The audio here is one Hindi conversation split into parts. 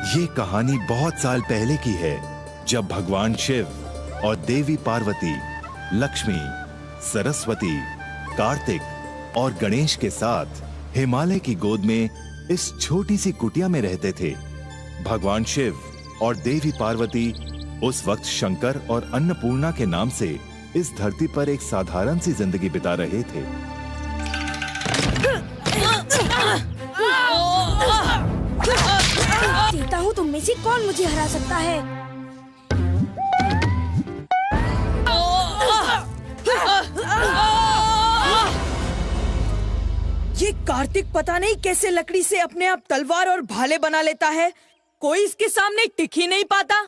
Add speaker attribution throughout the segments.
Speaker 1: ये कहानी बहुत साल पहले की है, जब भगवान शिव और देवी पार्वती, लक्ष्मी, सरस्वती, कार्तिक और गणेश के साथ हिमालय की गोद में इस छोटी सी कुटिया में रहते थे। भगवान शिव और देवी पार्वती उस वक्त शंकर और अन्नपूर्णा के नाम से इस धरती पर एक साधारण सी जिंदगी बिता रहे थे।
Speaker 2: देखता हूँ तुम में से कौन मुझे हरा सकता है।
Speaker 3: ये कार्तिक पता नहीं कैसे लकड़ी से अपने आप तलवार और भाले बना लेता है। कोई इसके सामने टिक ही नहीं पाता।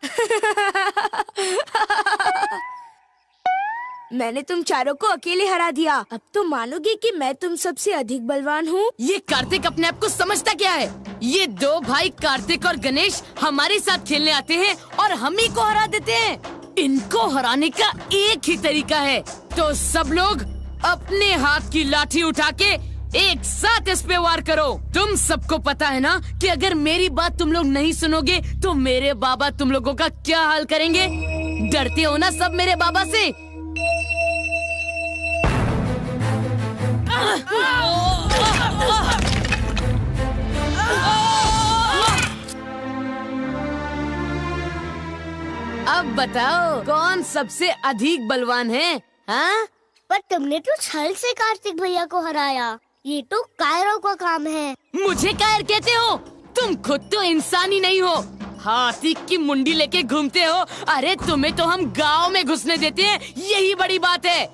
Speaker 2: मैंने तुम चारों को अकेले हरा दिया। अब तो मानोगे कि मैं तुम सबसे अधिक बलवान हूँ।
Speaker 4: ये कार्तिक अपने आप को समझता क्या है? ये दो भाई कार्तिक और गणेश हमारे साथ खेलने आते हैं और हम ही को हरा देते हैं। इनको हराने का एक ही तरीका है, तो सब लोग अपने हाथ की लाठी उठा के एक साथ इस पे वार करो। तुम सबको पता है ना कि अगर मेरी बात तुम लोग नहीं सुनोगे तो मेरे बाबा तुम लोगों का क्या हाल करेंगे। डरते हो ना सब मेरे बाबा से? अब बताओ कौन सबसे अधिक बलवान है? हाँ?
Speaker 5: पर तुमने तो छल से कार्तिक भैया को हराया। ये तो कायरों का काम है।
Speaker 4: मुझे कायर कहते हो? तुम खुद तो इंसान ही नहीं हो, हाथी की मुंडी लेके घूमते हो। अरे तुम्हें तो हम गांव में घुसने देते हैं, यही बड़ी बात है।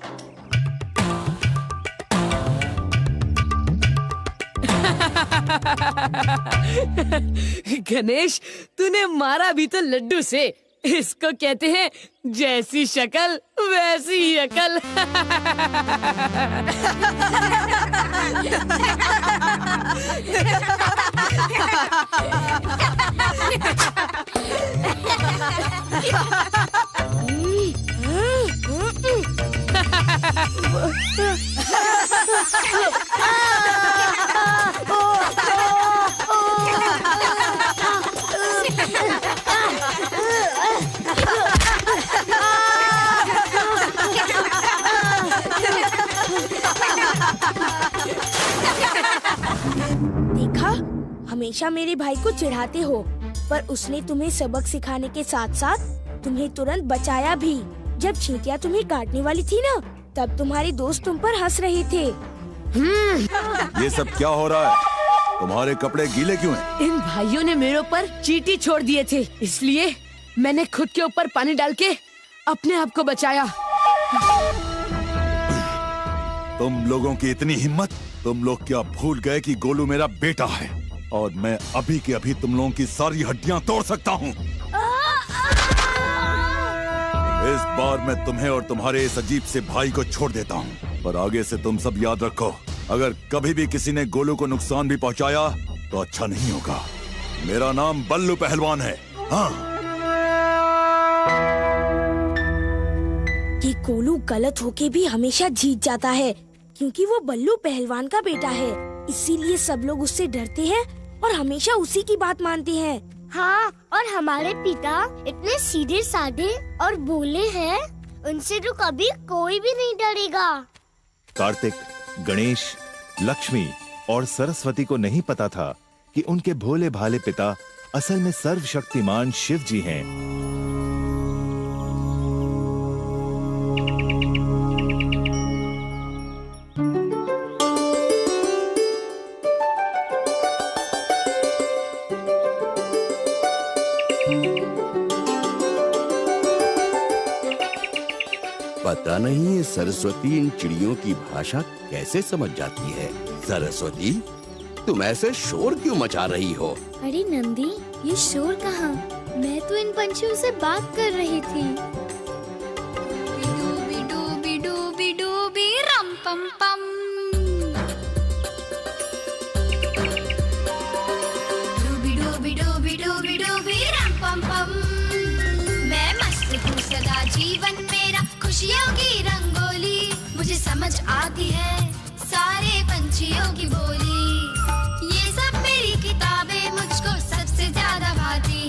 Speaker 4: गणेश, तूने मारा भी तो लड्डू से। इसको कहते हैं जैसी शक्ल वैसी ही अकल।
Speaker 2: देखा, हमेशा मेरे भाई को चिढ़ाते हो, पर उसने तुम्हें सबक सिखाने के साथ साथ तुम्हें तुरंत बचाया भी। जब चींटियां तुम्हें काटने वाली थी ना, तब तुम्हारे दोस्त तुम पर हंस रहे थे।
Speaker 1: ये सब क्या हो रहा है? तुम्हारे कपड़े गीले क्यों हैं?
Speaker 4: इन भाइयों ने मेरे ऊपर चींटी छोड़ दिए थे, इसलिए मैंने खुद के ऊपर पानी डाल के अपने आप को बचाया।
Speaker 1: तुम लोगों की इतनी हिम्मत! तुम लोग क्या भूल गए कि गोलू मेरा बेटा है और मैं अभी के अभी तुम लोगों की सारी हड्डियां तोड़ सकता हूँ। इस बार मैं तुम्हें और तुम्हारे इस अजीब से भाई को छोड़ देता हूँ, पर आगे से तुम सब याद रखो, अगर कभी भी किसी ने गोलू को नुकसान भी पहुँचाया तो अच्छा नहीं होगा। मेरा नाम बल्लू पहलवान है। हाँ।
Speaker 2: कि गोलू गलत होके भी हमेशा जीत जाता है, क्योंकि वो बल्लू पहलवान का बेटा है। इसीलिए सब लोग उससे डरते हैं और हमेशा उसी की बात मानते हैं।
Speaker 5: हाँ, और हमारे पिता इतने सीधे साधे और भोले हैं, उनसे तो कभी कोई भी नहीं डरेगा।
Speaker 1: कार्तिक, गणेश, लक्ष्मी और सरस्वती को नहीं पता था कि उनके भोले भाले पिता असल में सर्वशक्तिमान शिव जी हैं।
Speaker 6: पता नहीं ये सरस्वती इन चिड़ियों की भाषा कैसे समझ जाती है। सरस्वती, तुम ऐसे शोर क्यों मचा रही हो?
Speaker 5: अरे नंदी, ये शोर कहाँ? मैं तो इन पंछियों से बात कर रही थी।
Speaker 7: डूबी डूबी डूबी डूबी रम पम पम। डूबी डूबी डूबी डूबी डूबी रम पम पम। मैं मस्त हूँ सदा, जीवन मेरा खुशियों की रंगोली। मुझे समझ आती है सारे पंछियों की बोली। ये सब मेरी किताबें मुझको सबसे ज्यादा भाती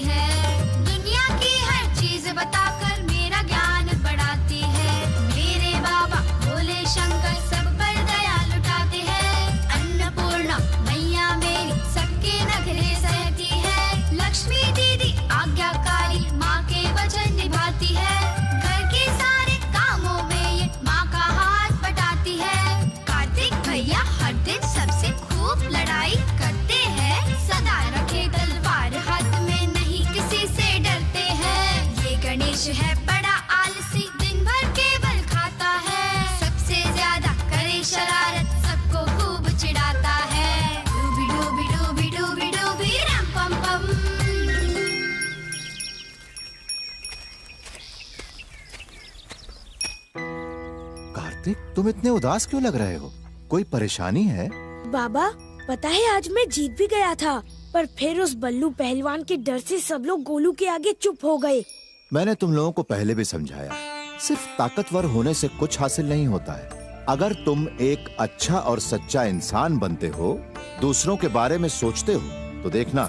Speaker 1: कार्तिक, तुम इतने उदास क्यों लग रहे हो? कोई परेशानी है?
Speaker 2: बाबा, पता है आज मैं जीत भी गया था, पर फिर उस बल्लू पहलवान के डर से सब लोग गोलू के आगे चुप हो गए।
Speaker 1: मैंने तुम लोगों को पहले भी समझाया, सिर्फ ताकतवर होने से कुछ हासिल नहीं होता है। अगर तुम एक अच्छा और सच्चा इंसान बनते हो, दूसरों के बारे में सोचते हो, तो देखना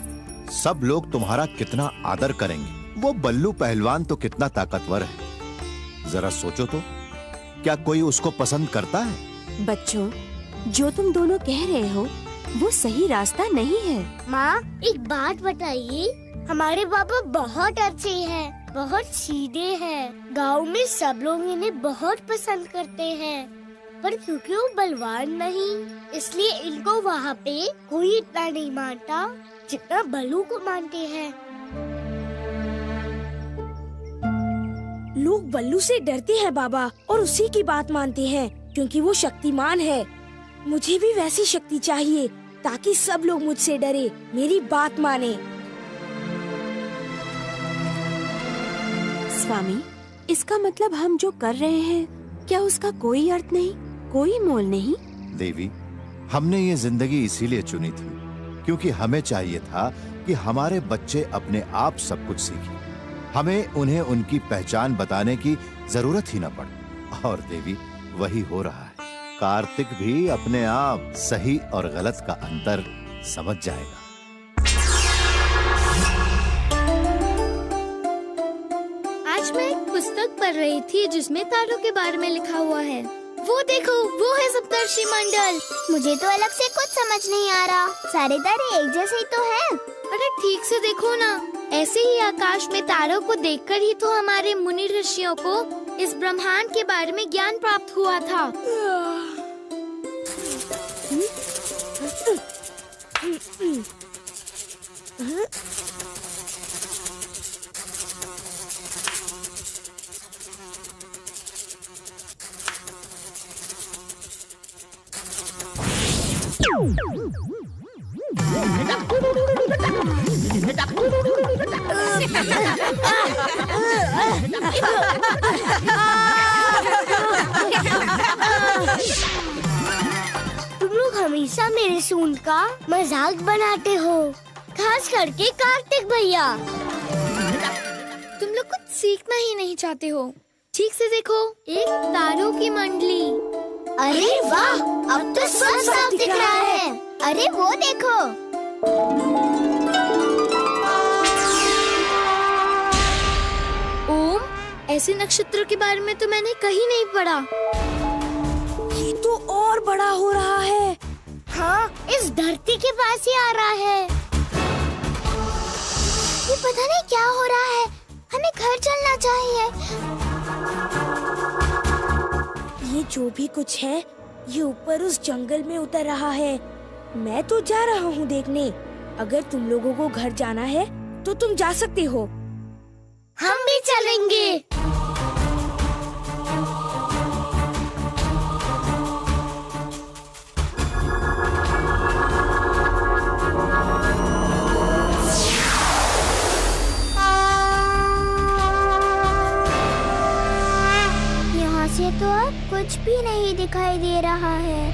Speaker 1: सब लोग तुम्हारा कितना आदर करेंगे। वो बल्लू पहलवान तो कितना ताकतवर है, जरा सोचो तो, क्या कोई उसको पसंद करता है?
Speaker 8: बच्चों, जो तुम दोनों कह रहे हो वो सही रास्ता नहीं है।
Speaker 5: माँ, एक बात बताइए, हमारे पापा बहुत अच्छे हैं, बहुत सीधे हैं। गांव में सब लोग इन्हें बहुत पसंद करते हैं, पर क्योंकि वो बलवान नहीं, इसलिए इनको वहाँ पे कोई इतना नहीं मानता जितना बल्लू को मानते हैं।
Speaker 2: लोग बल्लू से डरते हैं बाबा, और उसी की बात मानते हैं क्योंकि वो शक्तिमान है। मुझे भी वैसी शक्ति चाहिए ताकि सब लोग मुझसे डरे, मेरी बात माने।
Speaker 8: स्वामी, इसका मतलब हम जो कर रहे हैं, क्या उसका कोई अर्थ नहीं, कोई मोल नहीं?
Speaker 1: देवी, हमने ये जिंदगी इसीलिए चुनी थी क्योंकि हमें चाहिए था कि हमारे बच्चे अपने आप सब कुछ सीखें। हमें उन्हें उनकी पहचान बताने की जरूरत ही न पड़े। और देवी, वही हो रहा है। कार्तिक भी अपने आप सही और गलत का अंतर समझ जाएगा।
Speaker 5: आज मैं एक पुस्तक पढ़ रही थी जिसमें तारों के बारे में लिखा हुआ है। वो देखो, वो है सप्तर्षि मंडल। मुझे तो अलग से कुछ समझ नहीं आ रहा, सारे तारे एक जैसे ही तो हैं। अरे ठीक से देखो ना, ऐसे ही आकाश में तारों को देखकर ही तो हमारे मुनि ऋषियों को इस ब्रह्मांड के बारे में ज्ञान प्राप्त हुआ था। तुम लोग हमेशा मेरे सूंड का मजाक बनाते हो, खास करके कार्तिक भैया। तुम लोग कुछ सीखना ही नहीं चाहते हो। ठीक से देखो, एक तारों की मंडली। अरे वाह, अब तो सब साफ दिख रहा है। अरे वो देखो, ओम, ऐसे नक्षत्रों के बारे में तो मैंने कहीं नहीं पढ़ा।
Speaker 2: ये तो और बड़ा हो रहा है।
Speaker 5: हाँ, इस धरती के पास ही आ रहा है। ये पता नहीं क्या हो रहा है, हमें घर चलना चाहिए।
Speaker 2: ये जो भी कुछ है, ये ऊपर उस जंगल में उतर रहा है। मैं तो जा रहा हूँ देखने। अगर तुम लोगों को घर जाना है तो तुम जा सकते हो।
Speaker 5: हम भी चलेंगे। यहाँ से तो अब कुछ भी नहीं दिखाई दे रहा है।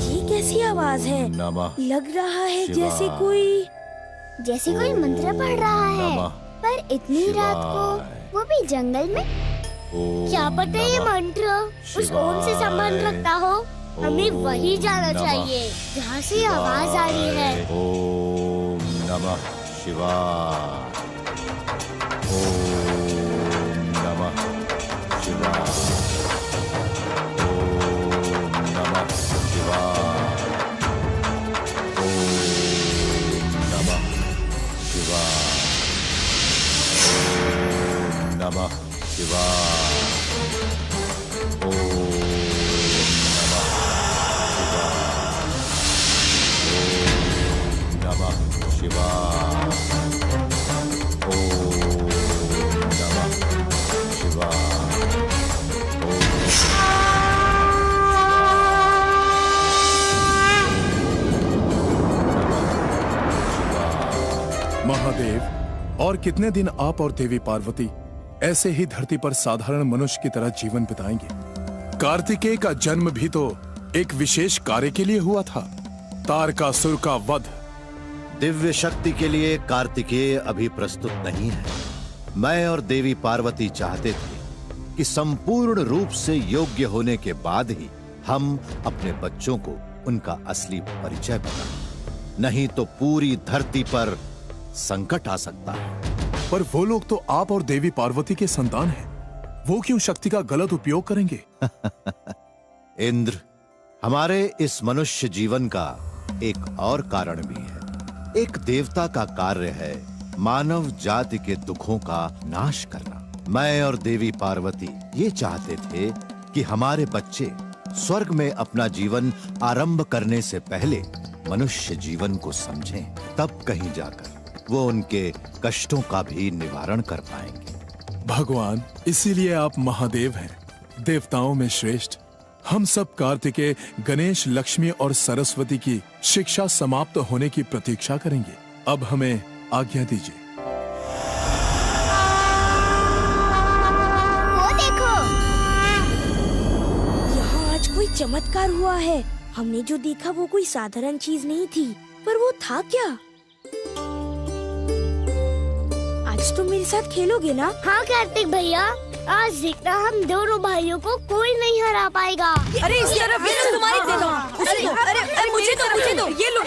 Speaker 2: ये कैसी आवाज है?
Speaker 1: नमः
Speaker 2: लग रहा है
Speaker 1: शिवाय।
Speaker 5: जैसे कोई मंत्र पढ़ रहा है, पर इतनी रात को, वो भी जंगल में। क्या पता ये मंत्र उस ओम से संबंध रखता हो। हमें वही जाना चाहिए जहाँ से आवाज आ रही है।
Speaker 1: ओम नमः शिवाय। ओम नमः शिवाय। ओम नमः शिवाय। ओम नमः शिवाय। ओम नमः शिवाय। ओम नमः शिवाय। ओम नमः शिवाय।
Speaker 9: महादेव, और कितने दिन आप और देवी पार्वती ऐसे ही धरती पर साधारण मनुष्य की तरह जीवन बिताएंगे। कार्तिकेय का जन्म भी तो एक विशेष कार्य के लिए हुआ था, तारकासुर का वध।
Speaker 10: दिव्य शक्ति के लिए कार्तिकेय अभी प्रस्तुत नहीं है। मैं और देवी पार्वती चाहते थे कि संपूर्ण रूप से योग्य होने के बाद ही हम अपने बच्चों को उनका असली परिचय बताएं, नहीं तो पूरी धरती पर संकट आ सकता है।
Speaker 9: पर वो लोग तो आप और देवी पार्वती के संतान हैं, वो क्यों शक्ति का गलत उपयोग करेंगे?
Speaker 10: इंद्र, हमारे इस मनुष्य जीवन का एक और कारण भी है। एक देवता का कार्य है मानव जाति के दुखों का नाश करना। मैं और देवी पार्वती ये चाहते थे कि हमारे बच्चे स्वर्ग में अपना जीवन आरंभ करने से पहले मनुष्य जीवन को समझें, तब कहीं जाकर वो उनके कष्टों का भी निवारण कर पाएंगे।
Speaker 9: भगवान, इसीलिए आप महादेव हैं, देवताओं में श्रेष्ठ। हम सब कार्तिकेय, गणेश, लक्ष्मी और सरस्वती की शिक्षा समाप्त होने की प्रतीक्षा करेंगे। अब हमें आज्ञा दीजिए।
Speaker 5: वो देखो,
Speaker 2: यहाँ आज कोई चमत्कार हुआ है। हमने जो देखा वो कोई साधारण चीज नहीं थी, पर वो था क्या? आज तुम मेरे साथ खेलोगे ना?
Speaker 5: हाँ कार्तिक भैया, आज देखना हम दोनों भाइयों को कोई नहीं हरा पाएगा।
Speaker 3: अरे इस तरफ ये लो, तुम्हारी दे दो। अरे मुझे दो, ये लो।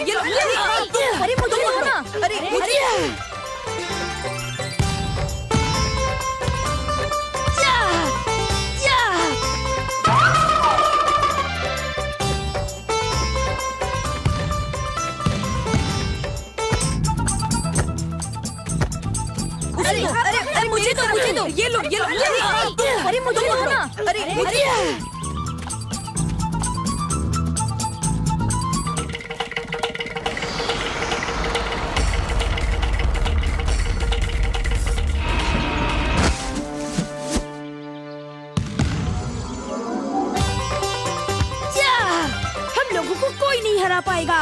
Speaker 3: अरे मुझे दो ना। अरे मुझे। अरे मुझे दो, ये लो। अरे मुझे दो ना। अरे मुझे।
Speaker 2: हम लोगों को कोई नहीं हरा पाएगा।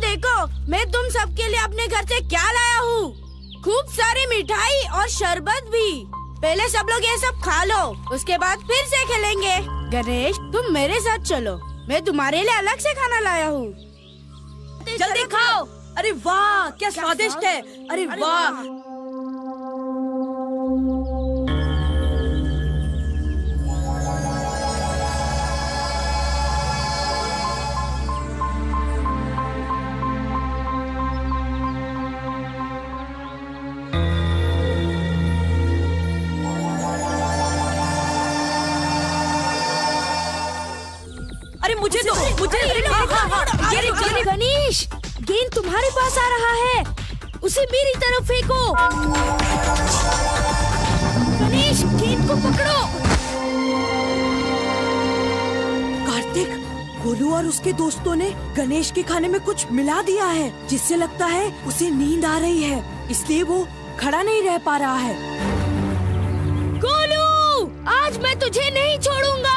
Speaker 2: देखो, मैं तुम सबके लिए अपने घर से क्या लाया हूँ। खूब सारी मिठाई और शरबत भी। पहले सब लोग ये सब खा लो, उसके बाद फिर से खेलेंगे। गणेश, तुम मेरे साथ चलो, मैं तुम्हारे लिए अलग से खाना लाया हूँ।
Speaker 3: जल्दी खाओ। अरे वाह, क्या स्वादिष्ट है। अरे वाह। मुझे दो।
Speaker 2: ये गणेश, गेंद तुम्हारे पास आ रहा है, उसे मेरी तरफ फेंको। गणेश, गेंद को पकड़ो।
Speaker 3: कार्तिक, गोलू और उसके दोस्तों ने गणेश के खाने में कुछ मिला दिया है, जिससे लगता है उसे नींद आ रही है, इसलिए वो खड़ा नहीं रह पा रहा है।
Speaker 2: गोलू, आज मैं तुझे नहीं छोड़ूंगा।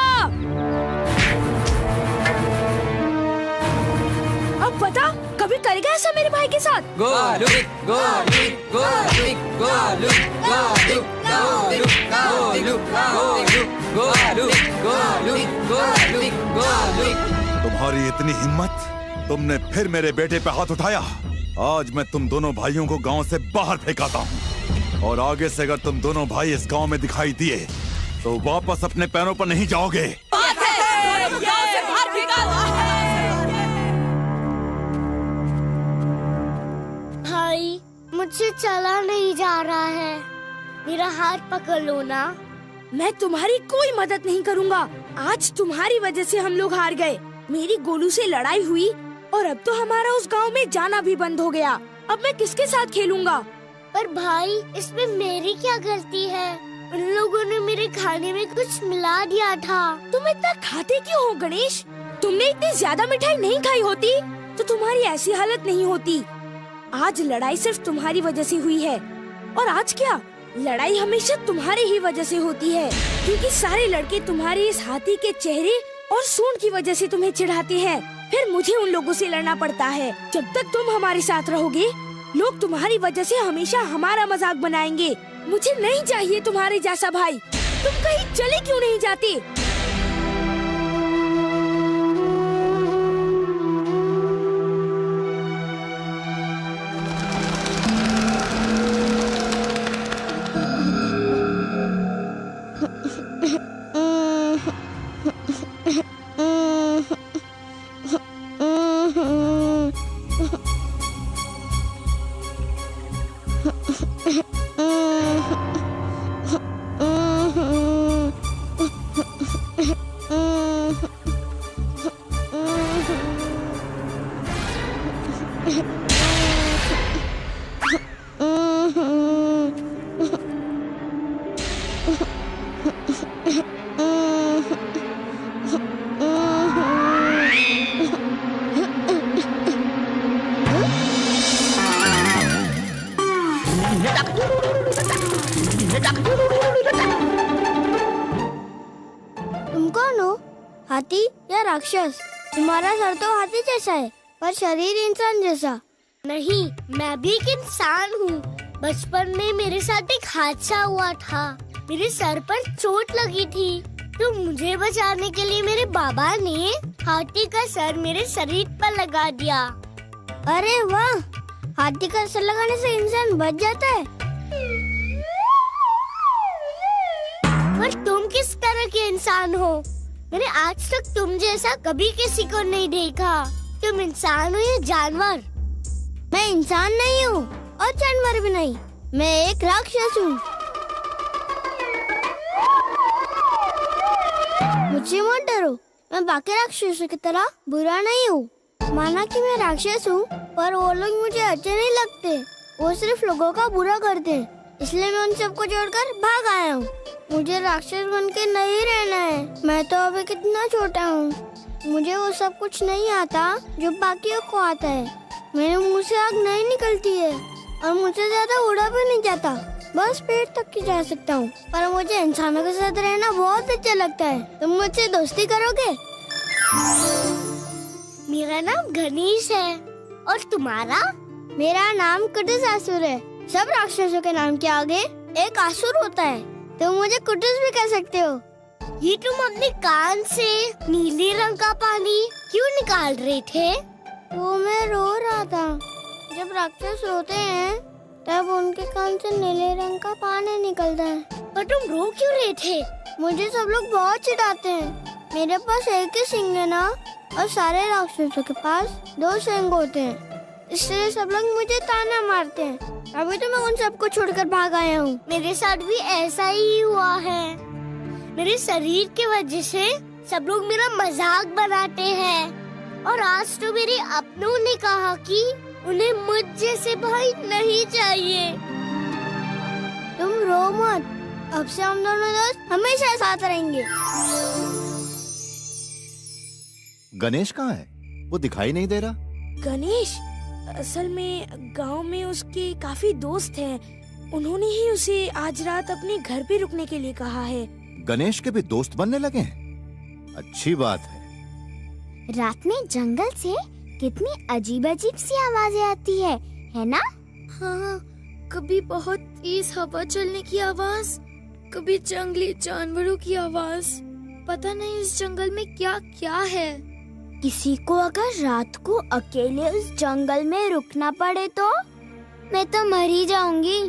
Speaker 2: अब बता, कभी करेगा ऐसा मेरे भाई के साथ?
Speaker 11: गोलू, गोलू, गोलू, गोलू, गोलू, गोलू, गोलू, गोलू, गोलू, गोलू, गोलू, गोलू।
Speaker 1: तुम्हारी इतनी हिम्मत, तुमने फिर मेरे बेटे पे हाथ उठाया। आज मैं तुम दोनों भाइयों को गांव से बाहर फेंकाता हूँ, और आगे से अगर तुम दोनों भाई इस गांव में दिखाई दिए तो वापस अपने पैरों पर नहीं जाओगे।
Speaker 5: भाई, मुझसे चला नहीं जा रहा है, मेरा हाथ पकड़ लो ना।
Speaker 2: मैं तुम्हारी कोई मदद नहीं करूँगा। आज तुम्हारी वजह से हम लोग हार गए। मेरी गोलू से लड़ाई हुई और अब तो हमारा उस गांव में जाना भी बंद हो गया। अब मैं किसके साथ खेलूंगा?
Speaker 5: पर भाई, इसमें मेरी क्या गलती है? उन लोगों ने मेरे खाने में कुछ मिला दिया था।
Speaker 2: तुम इतना खाते क्यों हो गणेश? तुमने इतनी ज्यादा मिठाई नहीं खाई होती तो तुम्हारी ऐसी हालत नहीं होती। आज लड़ाई सिर्फ तुम्हारी वजह से हुई है। और आज क्या, लड़ाई हमेशा तुम्हारी ही वजह से होती है, क्योंकि सारे लड़के तुम्हारे इस हाथी के चेहरे और सूंड की वजह से तुम्हें चिढ़ाते हैं, फिर मुझे उन लोगों से लड़ना पड़ता है। जब तक तुम हमारे साथ रहोगे, लोग तुम्हारी वजह से हमेशा हमारा मजाक बनाएंगे। मुझे नहीं चाहिए तुम्हारे जैसा भाई। तुम कहीं चले क्यों नहीं जाते?
Speaker 5: तुम कौन हो? हाथी या राक्षस? तुम्हारा सर तो हाथी जैसा है पर शरीर इंसान जैसा। नहीं, मैं भी एक इंसान हूँ। बचपन में मेरे साथ एक हादसा हुआ था। मेरे सर पर चोट लगी थी, तो मुझे बचाने के लिए मेरे बाबा ने हाथी का सर मेरे शरीर पर लगा दिया। अरे वाह, हाथी का सर लगाने से इंसान बच जाता है। पर तुम किस तरह के इंसान हो? मैंने आज तक तुम जैसा कभी किसी को नहीं देखा। तुम इंसान हो या जानवर? मैं इंसान नहीं हूँ और जानवर भी नहीं, मैं एक राक्षस हूँ। मुझसे मत डरो, मैं बाकी राक्षसों की तरह बुरा नहीं हूँ। माना कि मैं राक्षस हूँ, पर वो लोग मुझे अच्छे नहीं लगते। वो सिर्फ लोगों का बुरा करते हैं, इसलिए मैं उन सबको छोड़कर भाग आया हूँ। मुझे राक्षस बन के नहीं रहना है। मैं तो अभी कितना छोटा हूँ, मुझे वो सब कुछ नहीं आता जो बाकियों को आता है। मेरे मुंह से आग नहीं निकलती है और मुझसे ज्यादा उड़ा भी नहीं जाता, बस पेट तक ही जा सकता हूँ। पर मुझे इंसानों के साथ रहना बहुत अच्छा लगता है। तुम मुझसे दोस्ती करोगे? मेरा नाम गणेश है। और तुम्हारा? मेरा नाम कुटुसासुर है। सब राक्षसों के नाम के आगे एक असुर होता है। तुम मुझे कुटुस भी कह सकते हो। ये तुम अपने कान से नीले रंग का पानी क्यों निकाल रहे थे? वो मैं रो रहा था। जब राक्षस रोते हैं तब उनके कान से नीले रंग का पानी निकलता है। पर तुम रो क्यों रहे थे? मुझे सब लोग बहुत चिढ़ाते हैं। मेरे पास एक ही सींग है ना, और सारे राक्षसों के पास 2 सींग होते हैं, इसलिए सब लोग मुझे ताना मारते हैं। अभी तो मैं उन सबको छोड़कर भाग आया हूँ। मेरे साथ भी ऐसा ही हुआ है। मेरे शरीर की वजह से सब लोग मेरा मजाक बनाते हैं, और आज तो मेरे अपनों ने कहा कि उन्हें मुझ जैसे भाई नहीं चाहिए। तुम रो मत, अब से हम दोनों दोस्त हमेशा साथ रहेंगे।
Speaker 10: गणेश कहाँ है? वो दिखाई नहीं दे रहा।
Speaker 2: गणेश असल में गांव में उसके काफी दोस्त हैं। उन्होंने ही उसे आज रात अपने घर पे रुकने के लिए कहा है।
Speaker 10: गणेश के भी दोस्त बनने लगे हैं, अच्छी बात है।
Speaker 5: रात में जंगल से कितनी अजीब अजीब सी आवाजें आती है ना?
Speaker 12: हाँ, कभी बहुत तेज हवा चलने की आवाज, कभी जंगली जानवरों की आवाज। पता नहीं इस जंगल में क्या क्या है।
Speaker 5: किसी को अगर रात को अकेले उस जंगल में रुकना पड़े तो मैं तो मर ही जाऊंगी।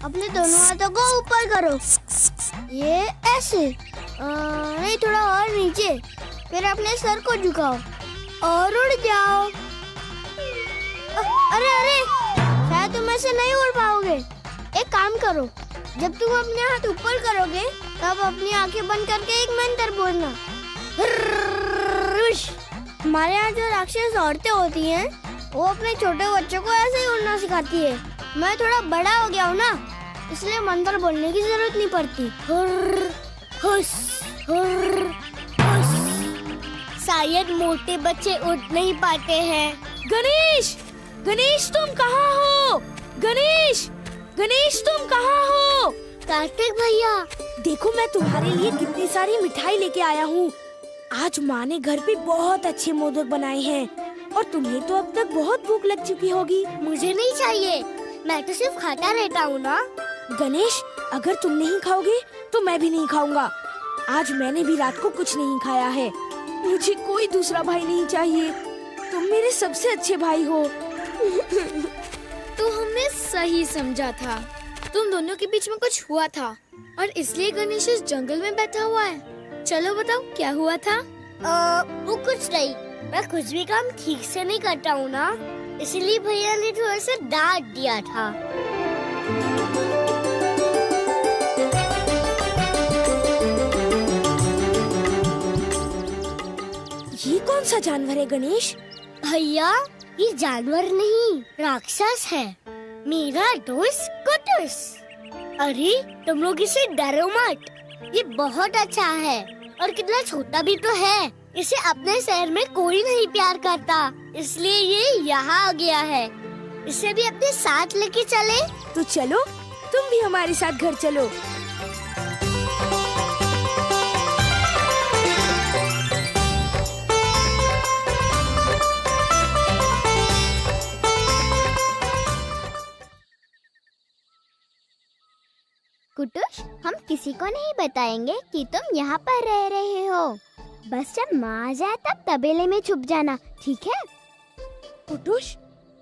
Speaker 5: अपने दोनों हाथों को ऊपर करो, ये ऐसे, नहीं थोड़ा और नीचे, फिर अपने सर को झुकाओ और उड़ जाओ। अरे अरे, शायद तुम ऐसे नहीं उड़ पाओगे। एक काम करो, जब तुम अपने हाथ ऊपर करोगे तब अपनी आंखें बंद करके एक मंत्र बोलना। हमारे यहाँ जो राक्षस औरतें होती हैं, वो अपने छोटे बच्चों को ऐसे ही उड़ना सिखाती है। मैं थोड़ा बड़ा हो गया हूँ ना, इसलिए मंत्र बोलने की जरूरत नहीं पड़ती। हुस, हुर, हुस। शायद मोटे बच्चे उड़ नहीं पाते हैं।
Speaker 2: गणेश, गणेश तुम कहाँ हो? गणेश, गणेश तुम कहाँ हो?
Speaker 5: कार्तिक भैया,
Speaker 2: देखो मैं तुम्हारे लिए कितनी सारी मिठाई लेके आया हूँ। आज माँ ने घर पे बहुत अच्छे मोदक बनाए हैं और तुम्हें तो अब तक बहुत भूख लग चुकी होगी।
Speaker 5: मुझे नहीं चाहिए, मैं तो सिर्फ खाता रहता हूँ ना।
Speaker 2: गणेश, अगर तुम नहीं खाओगे तो मैं भी नहीं खाऊंगा। आज मैंने भी रात को कुछ नहीं खाया है। मुझे कोई दूसरा भाई नहीं चाहिए, तुम मेरे सबसे अच्छे भाई हो।
Speaker 12: तो हमने सही समझा था, तुम दोनों के बीच में कुछ हुआ था और इसलिए गणेश इस जंगल में बैठा हुआ है। चलो बताओ क्या हुआ था?
Speaker 5: वो कुछ नहीं, मैं कुछ भी काम ठीक से नहीं करता हूँ ना, इसलिए भैया ने थोड़ा सा डांट दिया था।
Speaker 2: ये कौन सा जानवर है गणेश?
Speaker 5: भैया, ये जानवर नहीं, राक्षस है, मेरा दोस्त कुटुस। अरे तुम लोग इसे डरो मत, ये बहुत अच्छा है और कितना छोटा भी तो है। इसे अपने शहर में कोई नहीं प्यार करता, इसलिए ये यहाँ आ गया है। इसे भी अपने साथ लेके चले?
Speaker 2: तो चलो, तुम भी हमारे साथ घर चलो।
Speaker 5: कुटुस, हम किसी को नहीं बताएंगे कि तुम यहाँ पर रह रहे हो। बस जब माँ आ जाए तब तबेले में छुप जाना, ठीक है?
Speaker 2: कुटुस,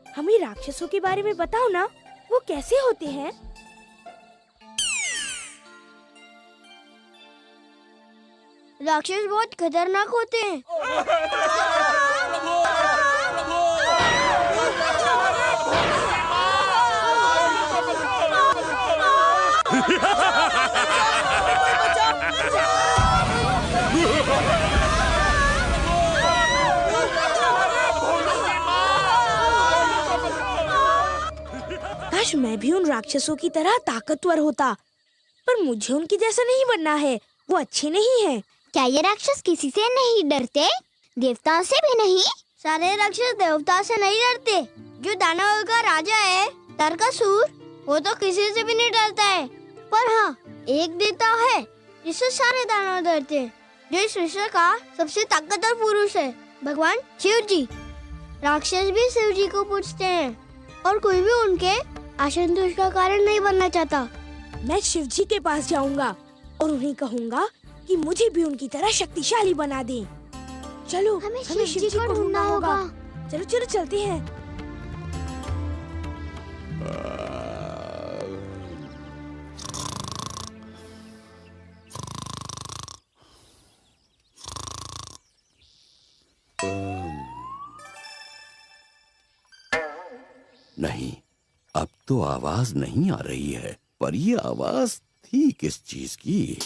Speaker 2: हमें राक्षसों के बारे में बताओ ना, वो कैसे होते हैं?
Speaker 5: राक्षस बहुत खतरनाक होते हैं।
Speaker 2: काश मैं भी उन राक्षसों की तरह ताकतवर होता, पर मुझे उनकी जैसा नहीं बनना है, वो अच्छे नहीं है।
Speaker 5: क्या ये राक्षस किसी से नहीं डरते? देवताओं से भी नहीं? सारे राक्षस देवताओं से नहीं डरते। जो दानवों का राजा है तारकासुर, वो तो किसी से भी नहीं डरता है। पर हाँ, एक देवता है जिससे सारे दानव डरते हैं, जो इस विश्व का सबसे ताकतवर पुरुष है, भगवान शिव जी। राक्षस भी शिव जी को पूछते हैं और कोई भी उनके असंतोष का कारण नहीं बनना चाहता।
Speaker 2: मैं शिव जी के पास जाऊंगा और उन्हें कहूंगा कि मुझे भी उनकी तरह शक्तिशाली बना दें। चलो, हमें शिव जी को ढूंढना होगा। चलो चलो चलते हैं।
Speaker 6: नहीं, अब तो आवाज नहीं आ रही है, पर ये आवाज थी किस चीज की?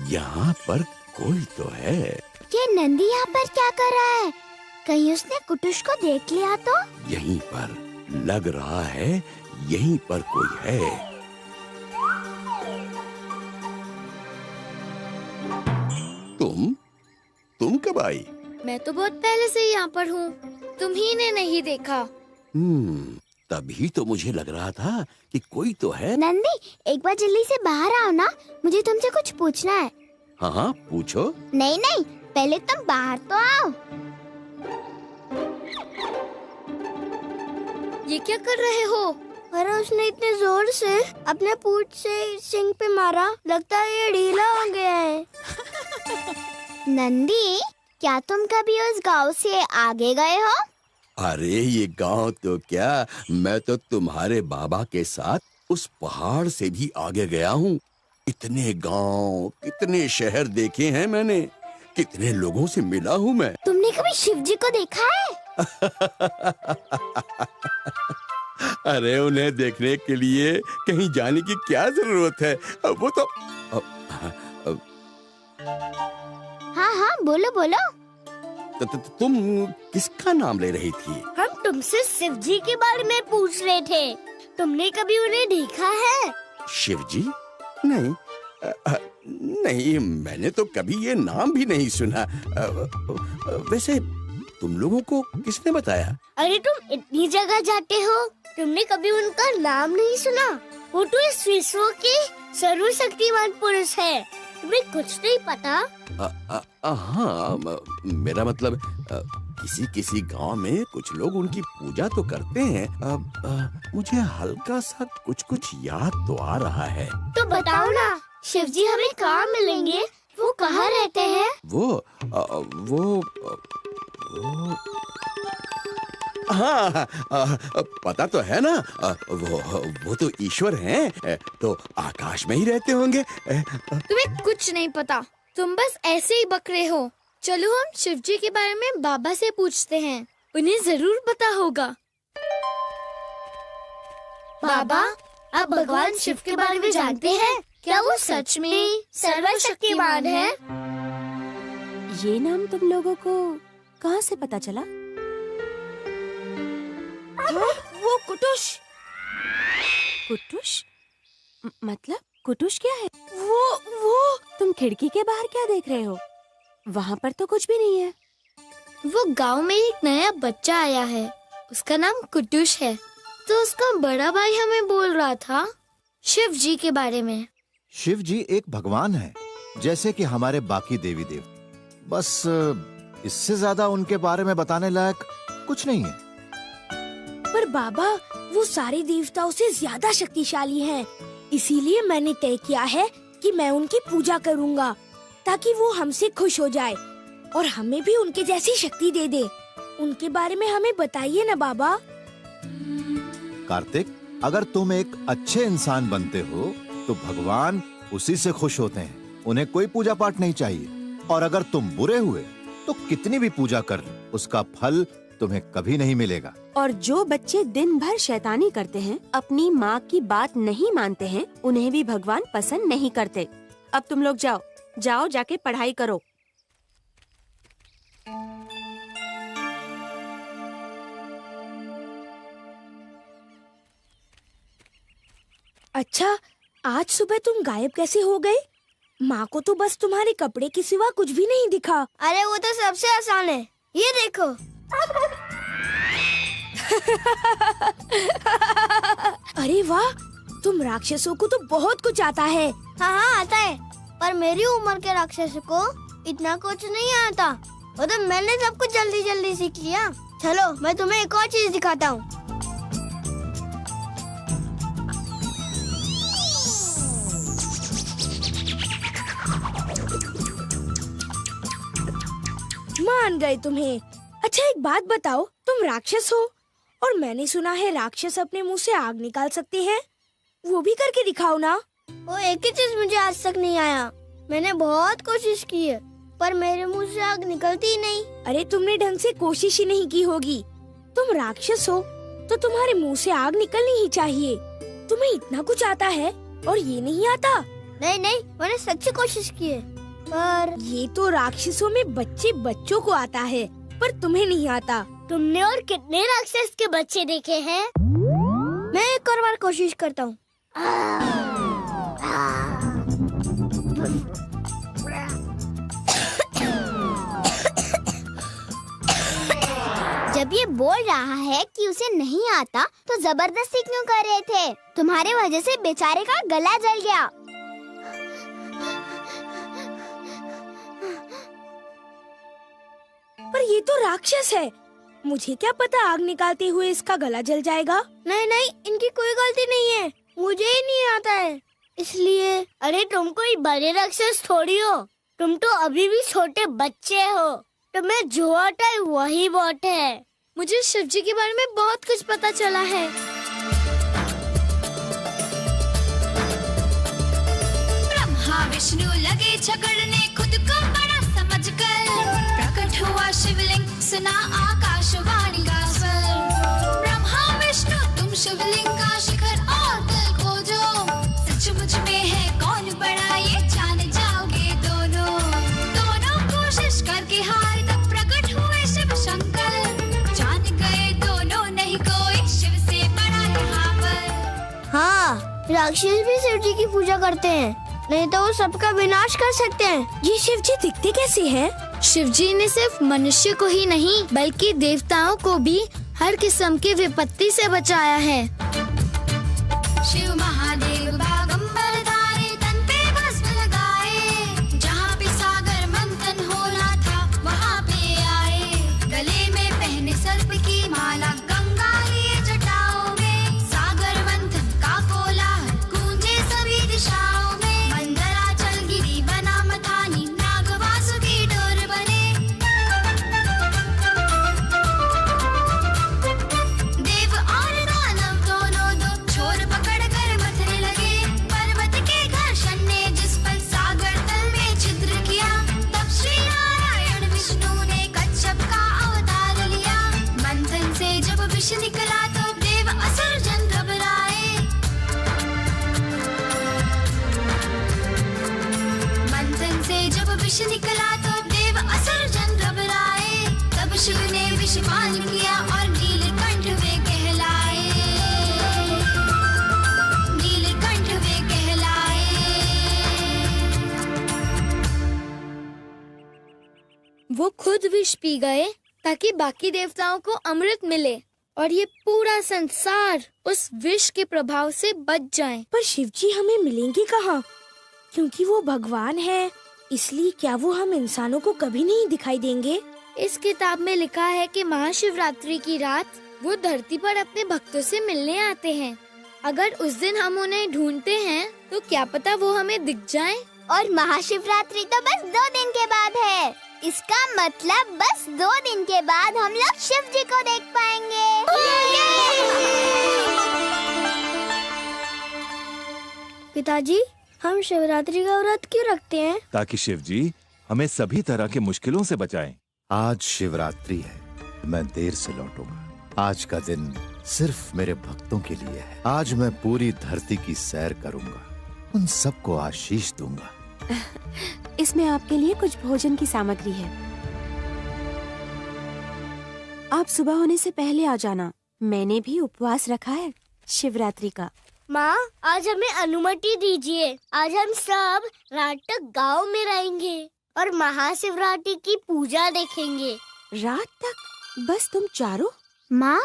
Speaker 6: यहाँ पर कोई तो है।
Speaker 5: ये नंदी यहाँ पर क्या कर रहा है? कहीं उसने कुटुस को देख लिया तो?
Speaker 6: यहीं पर लग रहा है, यहीं पर कोई है। तुम कब आई?
Speaker 12: मैं तो बहुत पहले से यहाँ पर हूँ, तुम्ही ने नहीं देखा।
Speaker 6: तभी तो मुझे लग रहा था कि कोई तो है।
Speaker 5: नंदी, एक बार जल्दी से बाहर आओ ना, मुझे तुमसे कुछ पूछना है।
Speaker 6: हाँ, पूछो।
Speaker 5: नहीं नहीं, पहले तुम बाहर तो आओ।
Speaker 12: ये क्या कर रहे हो?
Speaker 5: अरे उसने इतने जोर से अपने पूंछ से सिंग पे मारा, लगता है ये ढीला हो गया है। नंदी, क्या तुम कभी उस गांव से आगे गए हो?
Speaker 6: अरे ये गांव तो क्या, मैं तो तुम्हारे बाबा के साथ उस पहाड़ से भी आगे गया हूँ। इतने गांव, कितने शहर देखे हैं मैंने, कितने लोगों से मिला हूँ मैं।
Speaker 5: तुमने कभी शिव जी को देखा है?
Speaker 6: अरे उन्हें देखने के लिए कहीं जाने की क्या जरूरत है? वो तो
Speaker 5: हाँ हाँ, बोलो बोलो।
Speaker 6: तुम किसका नाम ले रही थी?
Speaker 5: हम तुमसे शिव जी के बारे में पूछ रहे थे। तुमने कभी उन्हें देखा है?
Speaker 6: शिव जी? नहीं, नहीं, मैंने तो कभी ये नाम भी नहीं सुना। वैसे तुम लोगों को किसने बताया?
Speaker 5: अरे तुम इतनी जगह जाते हो, तुमने कभी उनका नाम नहीं सुना? वो तो इस विश्व के सर्वशक्तिमान पुरुष है, तुम्हें कुछ नहीं पता?
Speaker 6: हाँ, मेरा मतलब किसी किसी गांव में कुछ लोग उनकी पूजा तो करते हैं। मुझे हल्का सा कुछ याद तो आ रहा है।
Speaker 5: तो बताओ ना, शिव जी हमें कहाँ मिलेंगे? वो कहाँ रहते हैं?
Speaker 6: वो हाँ, पता तो है ना, वो तो ईश्वर हैं, तो आकाश में ही रहते होंगे।
Speaker 12: तुम्हें कुछ नहीं पता, तुम बस ऐसे ही बकरे हो। चलो हम शिव जी के बारे में बाबा से पूछते हैं, उन्हें जरूर पता होगा।
Speaker 5: बाबा, आप भगवान शिव के बारे में जानते हैं? क्या वो सच में सर्वशक्तिमान है?
Speaker 8: ये नाम तुम लोगों को कहाँ से पता चला?
Speaker 2: वो कुटुश।
Speaker 8: कुटुश? मतलब कुटुश क्या है?
Speaker 2: वो
Speaker 8: तुम खिड़की के बाहर क्या देख रहे हो? वहाँ पर तो कुछ भी नहीं है।
Speaker 12: वो गांव में एक नया बच्चा आया है, उसका नाम कुटुश है। तो उसका बड़ा भाई हमें बोल रहा था शिव जी के बारे में।
Speaker 10: शिव जी एक भगवान है, जैसे कि हमारे बाकी देवी देवता। बस इससे ज्यादा उनके बारे में बताने लायक कुछ नहीं है।
Speaker 2: पर बाबा, वो सारे देवताओं से ज्यादा शक्तिशाली हैं। इसीलिए मैंने तय किया है कि मैं उनकी पूजा करूंगा, ताकि वो हमसे खुश हो जाए और हमें भी उनके जैसी शक्ति दे दे। उनके बारे में हमें बताइए ना बाबा।
Speaker 10: कार्तिक, अगर तुम एक अच्छे इंसान बनते हो तो भगवान उसी से खुश होते हैं, उन्हें कोई पूजा पाठ नहीं चाहिए। और अगर तुम बुरे हुए तो कितनी भी पूजा कर लो, उसका फल तुम्हें कभी नहीं मिलेगा।
Speaker 8: और जो बच्चे दिन भर शैतानी करते हैं, अपनी माँ की बात नहीं मानते हैं, उन्हें भी भगवान पसंद नहीं करते। अब तुम लोग जाओ जाके पढ़ाई करो।
Speaker 2: अच्छा, आज सुबह तुम गायब कैसे हो गए? माँ को तो बस तुम्हारे कपड़े के सिवा कुछ भी नहीं दिखा।
Speaker 5: अरे वो तो सबसे आसान है, ये देखो।
Speaker 2: अरे वाह, तुम राक्षसों को तो बहुत कुछ आता है।
Speaker 5: हाँ आता है, पर मेरी उम्र के राक्षसों को इतना कुछ नहीं आता। वो तो मैंने सब कुछ जल्दी जल्दी सीख लिया। चलो मैं तुम्हें एक और चीज दिखाता हूँ।
Speaker 2: मान गए तुम्हें। अच्छा एक बात बताओ, तुम राक्षस हो और मैंने सुना है राक्षस अपने मुंह से आग निकाल सकते हैं, वो भी करके दिखाओ ना।
Speaker 5: वो एक ही चीज मुझे आज तक नहीं आया। मैंने बहुत कोशिश की है, पर मेरे मुंह से आग निकलती ही नहीं।
Speaker 2: अरे तुमने ढंग से कोशिश ही नहीं की होगी। तुम राक्षस हो तो तुम्हारे मुंह से आग निकलनी ही चाहिए। तुम्हें इतना कुछ आता है और ये नहीं आता?
Speaker 5: नहीं, मैंने सच्ची कोशिश की है, पर
Speaker 2: ये तो राक्षसों में बच्चों को आता है, पर तुम्हें नहीं आता।
Speaker 5: तुमने और कितने राक्षस के बच्चे देखे हैं? मैं एक और बार कोशिश करता हूँ। जब ये बोल रहा है कि उसे नहीं आता, तो जबरदस्ती क्यों कर रहे थे? तुम्हारे वजह से बेचारे का गला जल गया।
Speaker 2: पर ये तो राक्षस है, मुझे क्या पता आग निकालते हुए इसका गला जल जाएगा।
Speaker 5: नहीं, इनकी कोई गलती नहीं है, मुझे ही नहीं आता है इसलिए। अरे तुम कोई बड़े राक्षस थोड़ी हो, तुम तो अभी भी छोटे बच्चे हो। तुम्हें जो आता है वही बहुत है।
Speaker 12: मुझे शिव जी के बारे में बहुत कुछ पता चला है।
Speaker 7: ब्रह्मा विष्णु लगे झगड़ने, खुद को बड़ा समझकर प्रकट हुआ शिवलिंग, सुना आकाशवाणी का स्वर। ब्रह्मा विष्णु तुम शिवलिंग का शिखर और दिल खोजो, सचमुच में है कौन बड़ा ये जान जाओगे दोनों। दोनों कोशिश करके हार तक प्रकट हुए शिव शंकर, जान गए दोनों नहीं कोई शिव से बड़ा यहाँ पर।
Speaker 5: हाँ, राक्षस भी शिव जी की पूजा करते हैं, नहीं तो वो सबका विनाश कर सकते हैं।
Speaker 2: ये शिव जी दिखते कैसे हैं?
Speaker 12: शिवजी ने सिर्फ मनुष्य को ही नहीं बल्कि देवताओं को भी हर किस्म की विपत्ति से बचाया है।
Speaker 7: शिव महादेव बागंबर धारे, तन पे भस्म लगाए, जहाँ पे सागर मंथन हो रहा था वहाँ पे आए। गले में पहने सर्प की माला, गंगा लिए जटाओं में, सागर मंथन का कोलाहल गूंजे सभी दिशाओं में। मंदराचल गिरी बना मथानी, नाग वासुकी डोर बने। देव और दानव दोनों दो छोर पकड़ कर मथने लगे। पर्वत के घर्षण ने जिस पल सागर तल में छिद्र किया, तब श्री नारायण विष्णु ने कच्छप का अवतार लिया। मंथन से जब विष निकला तो देव असुर जन घबराए। मंथन से जब विष निकला तो देव असुर जन घबराए। तब शिव ने विष पान किया और नीलकंठ वे कहलाए। नीलकंठ वे कहलाए।
Speaker 12: वो खुद विष पी गए ताकि बाकी देवताओं को अमृत मिले और ये पूरा संसार उस विष के प्रभाव से बच जाए।
Speaker 2: पर शिवजी हमें मिलेंगे कहाँ? क्योंकि वो भगवान है, इसलिए क्या वो हम इंसानों को कभी नहीं दिखाई देंगे?
Speaker 12: इस किताब में लिखा है कि महाशिवरात्रि की रात वो धरती पर अपने भक्तों से मिलने आते हैं। अगर उस दिन हम उन्हें ढूंढते हैं तो क्या पता वो हमें दिख जाएं।
Speaker 5: और महाशिवरात्रि तो बस 2 दिन के बाद है। इसका मतलब बस 2 दिन के बाद हम लोग शिव जी को देख पाएंगे।
Speaker 12: पिताजी, हम शिवरात्रि का व्रत क्यों रखते हैं?
Speaker 1: ताकि शिव जी हमें सभी तरह के मुश्किलों से बचाएं।
Speaker 10: आज शिवरात्रि है, मैं देर से लौटूंगा। आज का दिन सिर्फ मेरे भक्तों के लिए है। आज मैं पूरी धरती की सैर करूंगा, उन सबको आशीष दूंगा।
Speaker 8: इसमें आपके लिए कुछ भोजन की सामग्री है। आप सुबह होने से पहले आ जाना। मैंने भी उपवास रखा है शिवरात्रि का।
Speaker 5: माँ, आज हमें अनुमति दीजिए। आज हम सब रात तक गाँव में रहेंगे और महाशिवरात्रि की पूजा देखेंगे।
Speaker 8: रात तक? बस तुम चारों?
Speaker 5: माँ,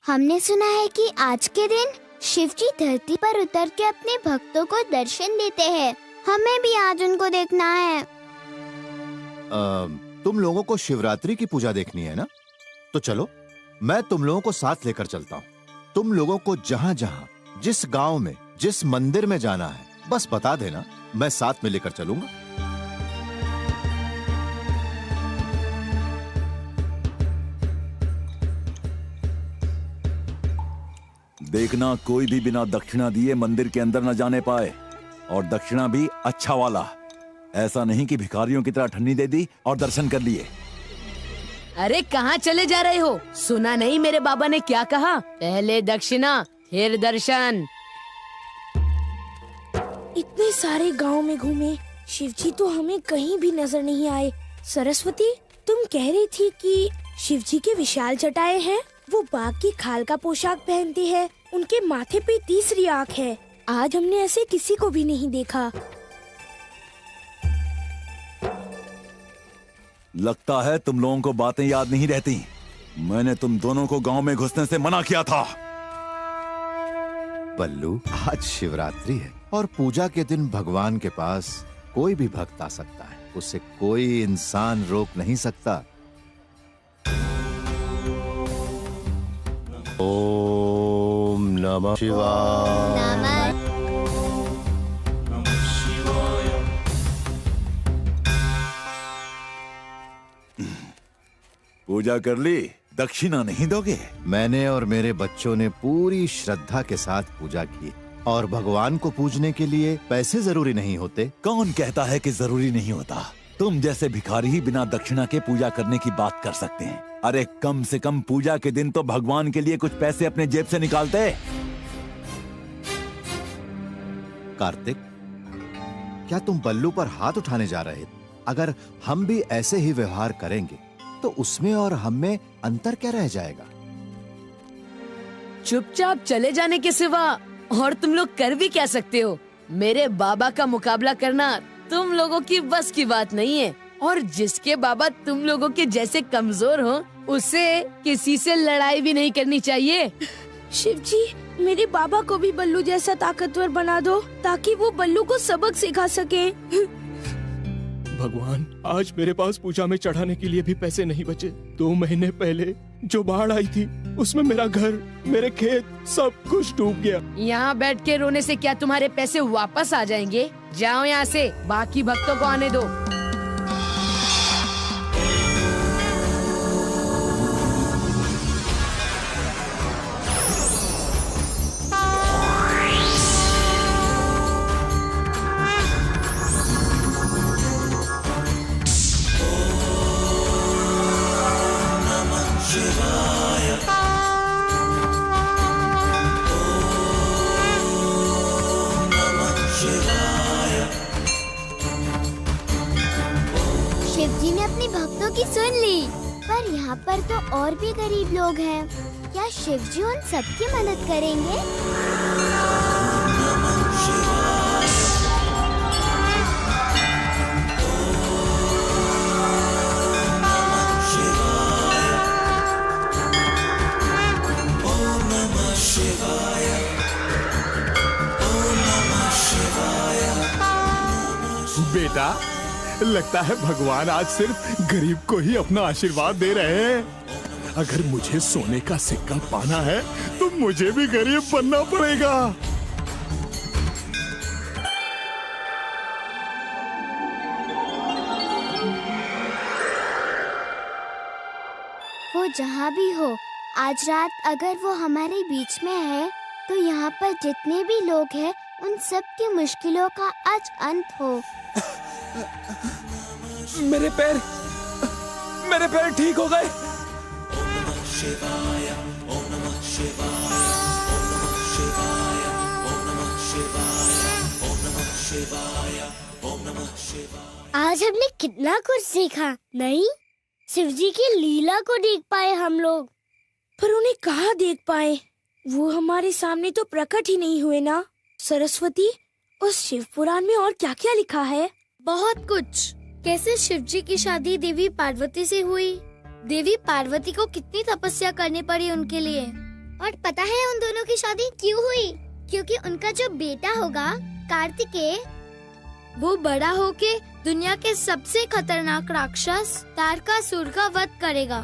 Speaker 5: हमने सुना है कि आज के दिन शिवजी धरती पर उतर के अपने भक्तों को दर्शन देते हैं। हमें भी आज उनको देखना है।
Speaker 10: तुम लोगों को शिवरात्रि की पूजा देखनी है ना? तो चलो, मैं तुम लोगों को साथ लेकर चलता हूँ। तुम लोगों को जहाँ जहाँ, जिस गांव में, जिस मंदिर में जाना है, बस बता देना, मैं साथ में लेकर चलूंगा।
Speaker 13: देखना कोई भी बिना दक्षिणा दिए मंदिर के अंदर न जाने पाए, और दक्षिणा भी अच्छा वाला। ऐसा नहीं कि भिखारियों की तरह ठन्नी दे दी और दर्शन कर लिए।
Speaker 4: अरे कहाँ चले जा रहे हो? सुना नहीं मेरे बाबा ने क्या कहा? पहले दक्षिणा फिर दर्शन।
Speaker 2: इतने सारे गांव में घूमे, शिवजी तो हमें कहीं भी नजर नहीं आए। सरस्वती, तुम कह रही थी कि शिवजी के विशाल जटाएं हैं। वो बाघ की खाल का पोशाक पहनते हैं, उनके माथे पे तीसरी आँख है। आज हमने ऐसे किसी को भी नहीं देखा।
Speaker 13: लगता है तुम लोगों को बातें याद नहीं रहती। मैंने तुम दोनों को गांव में घुसने से मना किया था।
Speaker 10: बल्लू, आज शिवरात्रि है और पूजा के दिन भगवान के पास कोई भी भक्त आ सकता है। उसे कोई इंसान रोक नहीं सकता। ओम नमः शिवाय।
Speaker 13: पूजा कर ली? दक्षिणा नहीं दोगे?
Speaker 10: मैंने और मेरे बच्चों ने पूरी श्रद्धा के साथ पूजा की, और भगवान को पूजने के लिए पैसे जरूरी नहीं होते।
Speaker 13: कौन कहता है कि जरूरी नहीं होता? तुम जैसे भिखारी ही बिना दक्षिणा के पूजा करने की बात कर सकते हैं। अरे कम से कम पूजा के दिन तो भगवान के लिए कुछ पैसे अपने जेब से निकालते।
Speaker 10: कार्तिक, क्या तुम बल्लू पर हाथ उठाने जा रहे थे? अगर हम भी ऐसे ही व्यवहार करेंगे तो उसमें और हम में अंतर क्या रह जाएगा?
Speaker 4: चुपचाप चले जाने के सिवा और तुम लोग कर भी क्या सकते हो? मेरे बाबा का मुकाबला करना तुम लोगों की बस की बात नहीं है, और जिसके बाबा तुम लोगों के जैसे कमजोर हो, उसे किसी से लड़ाई भी नहीं करनी चाहिए।
Speaker 2: शिव जी, मेरे बाबा को भी बल्लू जैसा ताकतवर बना दो ताकि वो बल्लू को सबक सिखा सके।
Speaker 14: भगवान, आज मेरे पास पूजा में चढ़ाने के लिए भी पैसे नहीं बचे। 2 महीने पहले जो बाढ़ आई थी उसमें मेरा घर, मेरे खेत, सब कुछ डूब गया।
Speaker 4: यहाँ बैठ के रोने से क्या तुम्हारे पैसे वापस आ जाएंगे? जाओ यहाँ से, बाकी भक्तों को आने दो।
Speaker 5: शिवजी ने अपनी भक्तों की सुन ली, पर यहाँ पर तो और भी गरीब लोग हैं। क्या शिवजी उन सबकी मदद करेंगे?
Speaker 9: बेटा, लगता है भगवान आज सिर्फ गरीब को ही अपना आशीर्वाद दे रहे हैं। अगर मुझे सोने का सिक्का पाना है तो मुझे भी गरीब बनना पड़ेगा।
Speaker 5: वो जहाँ भी हो, आज रात अगर वो हमारे बीच में है तो यहाँ पर जितने भी लोग हैं उन सब की मुश्किलों का आज अंत हो।
Speaker 14: मेरे पैर ठीक हो गए।
Speaker 5: आज हमने कितना कुछ सीखा, नहीं? शिवजी की लीला को देख पाए हम लोग।
Speaker 2: पर उन्हें कहाँ देख पाए? वो हमारे सामने तो प्रकट ही नहीं हुए ना। सरस्वती, उस शिव पुराण में और क्या क्या लिखा है?
Speaker 12: बहुत कुछ। कैसे शिवजी की शादी देवी पार्वती से हुई, देवी पार्वती को कितनी तपस्या करनी पड़ी उनके लिए।
Speaker 5: और पता है उन दोनों की शादी क्यों हुई? क्योंकि उनका जो बेटा होगा कार्तिकेय,
Speaker 12: वो बड़ा होके दुनिया के सबसे खतरनाक राक्षस तारकासुर का वध करेगा।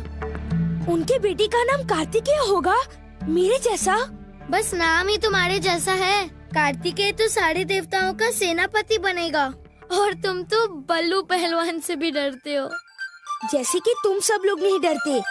Speaker 2: उनके बेटे का नाम कार्तिकेय होगा? मेरे जैसा?
Speaker 12: बस नाम ही तुम्हारे जैसा है। कार्तिकेय तो सारे देवताओं का सेनापति बनेगा और तुम तो बल्लू पहलवान से भी डरते हो।
Speaker 2: जैसे कि तुम सब लोग नहीं डरते।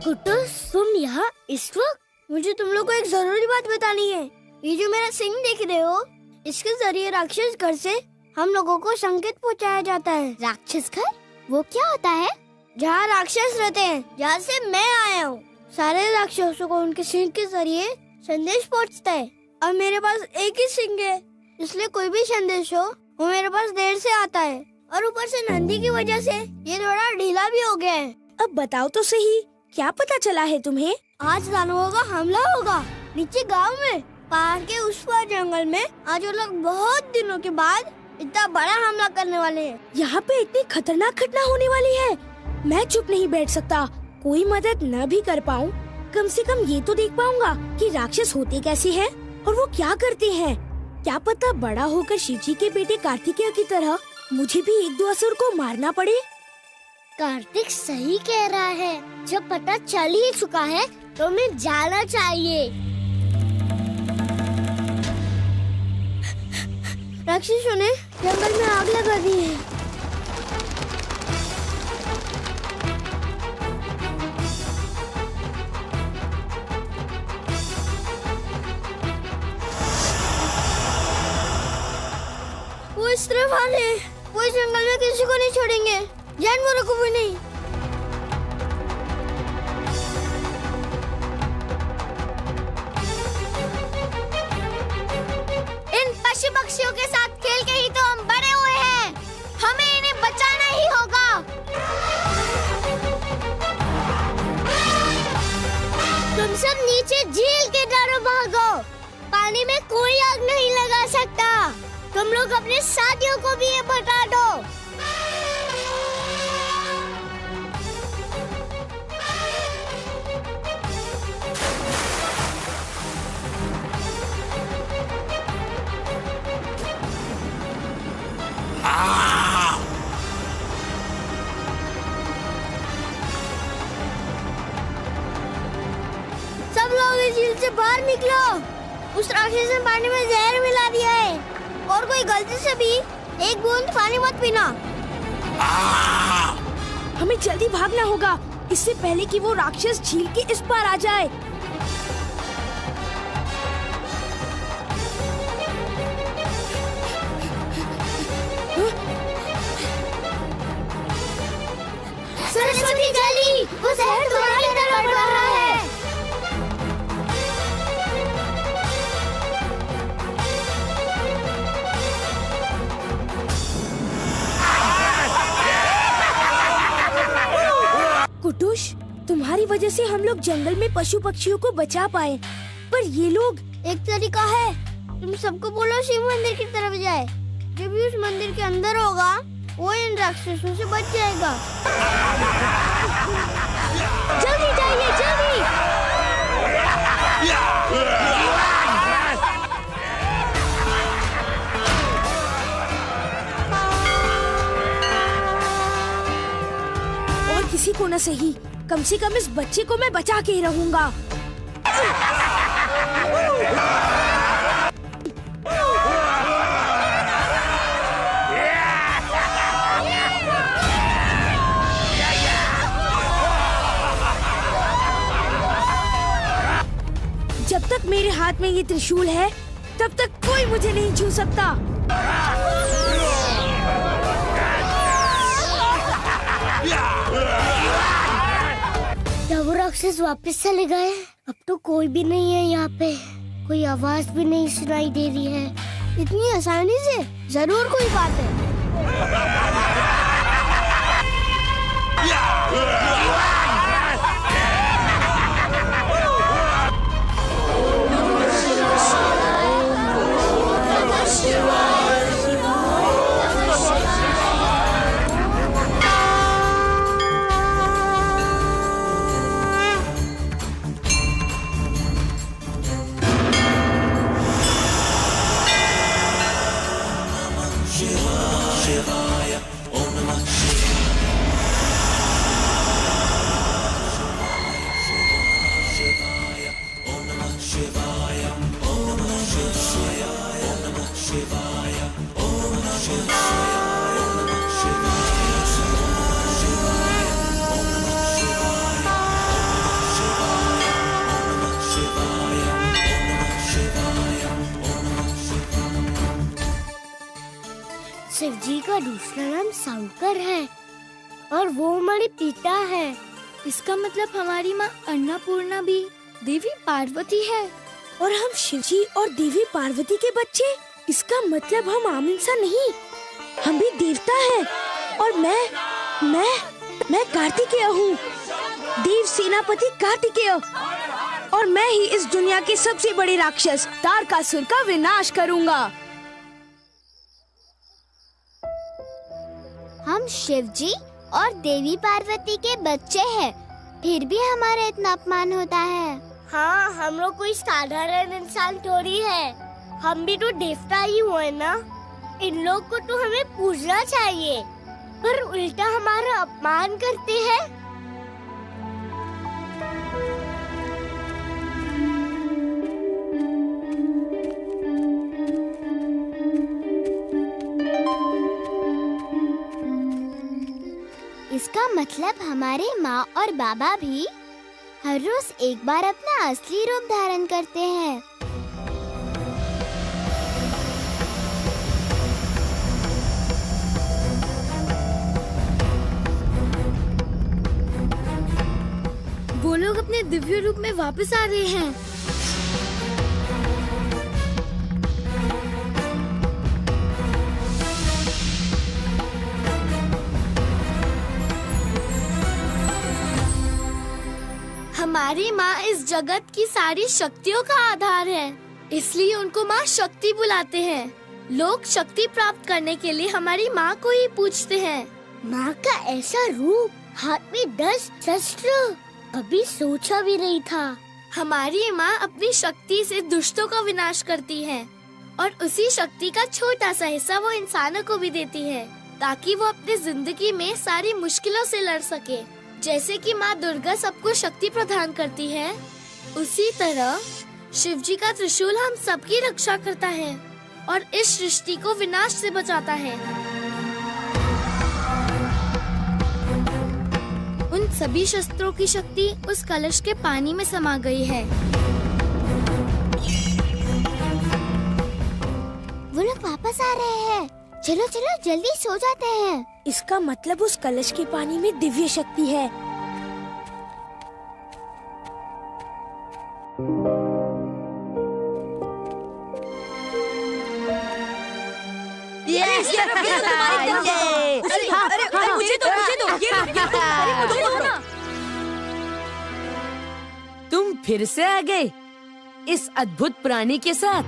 Speaker 5: कुट्टू, तुम यहाँ इस वक्त? मुझे तुम लोग को एक जरूरी बात बतानी है। ये जो मेरा सिंह देख रहे हो, इसके जरिए राक्षस घर से हम लोगों को संकेत पहुँचाया जाता है। राक्षस घर? वो क्या होता है? जहाँ राक्षस रहते हैं, जहाँ से मैं आया हूँ। सारे राक्षसों को उनके सिंह के जरिए संदेश पहुँचता है और मेरे पास एक ही सिंह है, इसलिए कोई भी संदेश हो वो मेरे पास देर से आता है। और ऊपर से नंदी की वजह से ये थोड़ा ढीला भी हो गया है।
Speaker 2: अब बताओ तो सही, क्या पता चला है तुम्हें?
Speaker 5: आज दानवों का हमला होगा नीचे गांव में, पहाड़ के उस पार जंगल में। आज वो लोग बहुत दिनों के बाद इतना बड़ा हमला करने वाले हैं।
Speaker 2: यहाँ पे इतनी खतरनाक घटना होने वाली है। मैं चुप नहीं बैठ सकता। कोई मदद न भी कर पाऊँ, कम से कम ये तो देख पाऊंगा कि राक्षस होते कैसे हैं और वो क्या करते हैं। क्या पता बड़ा होकर शिवजी के बेटे कार्तिकेय की तरह मुझे भी एक दो असुर को मारना पड़े।
Speaker 5: कार्तिक सही कह रहा है। जब पता चल ही चुका है तो हमें जाना चाहिए। राक्षसों ने जंगल में आग लगा दी है। वो इस तरफ आ रहे हैं। वो इस जंगल में किसी को नहीं छोड़ेंगे, जानवरों को भी नहीं।
Speaker 12: इन पशु पक्षियों के साथ खेल के ही तो हम बड़े हुए हैं। हमें इन्हें बचाना ही होगा।
Speaker 5: कोई आग नहीं लगा सकता। तुम लोग अपने साथियों को भी ये बता दो। सब लोग इस झील से बाहर निकलो। उस राक्षस ने पानी में जहर मिला दिया है और कोई गलती से भी एक बूंद पानी मत पीना।
Speaker 2: हमें जल्दी भागना होगा, इससे पहले कि वो राक्षस झील के इस पार आ जाए।
Speaker 5: सरस्वती जल्दी, वो जहर तुम्हारी तरफ बढ़ रहा है।
Speaker 2: कुटुश, तुम्हारी वजह से हम लोग जंगल में पशु पक्षियों को बचा पाए, पर ये लोग।
Speaker 5: एक तरीका है, तुम सबको बोलो शिव मंदिर की तरफ जाए। जब भी उस मंदिर के अंदर होगा वो इन राक्षसों से बच जाएगा। जल्दी जाइए, जल्दी।
Speaker 2: और किसी को न सही, कम से कम इस बच्चे को मैं बचा के ही रहूंगा। जब तक मेरे हाथ में ये त्रिशूल है, तब तक कोई मुझे नहीं छू सकता।
Speaker 5: क्या वो राक्षस वापस चले गए? अब तो कोई भी नहीं है यहाँ पे, कोई आवाज भी नहीं सुनाई दे रही है। इतनी आसानी से जरूर कोई बात है। शिव जी का दूसरा नाम शंकर है और वो हमारे पिता है।
Speaker 12: इसका मतलब हमारी माँ अन्नपूर्णा भी देवी पार्वती है
Speaker 2: और हम शिव जी और देवी पार्वती के बच्चे। इसका मतलब हम आम इंसान नहीं, हम भी देवता हैं। और मैं कार्तिकेय हूँ, देव सेनापति कार्तिकेय। और मैं ही इस दुनिया के सबसे बड़े राक्षस तारकासुर का विनाश करूँगा।
Speaker 5: हम शिव जी और देवी पार्वती के बच्चे हैं, फिर भी हमारा इतना अपमान होता है। हाँ, हम लोग कोई साधारण इंसान थोड़ी है, हम भी तो देवता ही हुए ना। इन लोग को तो हमें पूजना चाहिए, पर उल्टा हमारा अपमान करते हैं। इसका मतलब हमारे माँ और बाबा भी हर रोज एक बार अपना असली रूप धारण करते हैं।
Speaker 12: वो लोग अपने दिव्य रूप में वापस आ रहे हैं। हमारी माँ इस जगत की सारी शक्तियों का आधार है, इसलिए उनको माँ शक्ति बुलाते हैं। लोग शक्ति प्राप्त करने के लिए हमारी माँ को ही पूछते हैं।
Speaker 5: माँ का ऐसा रूप, हाथ में 10 शस्त्र, कभी सोचा भी नहीं था।
Speaker 12: हमारी माँ अपनी शक्ति से दुष्टों का विनाश करती है और उसी शक्ति का छोटा सा हिस्सा वो इंसानों को भी देती है ताकि वो अपनी जिंदगी में सारी मुश्किलों से लड़ सके। जैसे कि माँ दुर्गा सबको शक्ति प्रदान करती है, उसी तरह शिव जी का त्रिशूल हम सबकी रक्षा करता है और इस सृष्टि को विनाश से बचाता है। उन सभी शस्त्रों की शक्ति उस कलश के पानी में समा गई है।
Speaker 5: वो लोग वापस आ रहे हैं। चलो चलो जल्दी सो जाते हैं।
Speaker 2: इसका मतलब उस कलश के पानी में दिव्य शक्ति है।
Speaker 4: तुम फिर से आ गए इस अद्भुत प्राणी के साथ।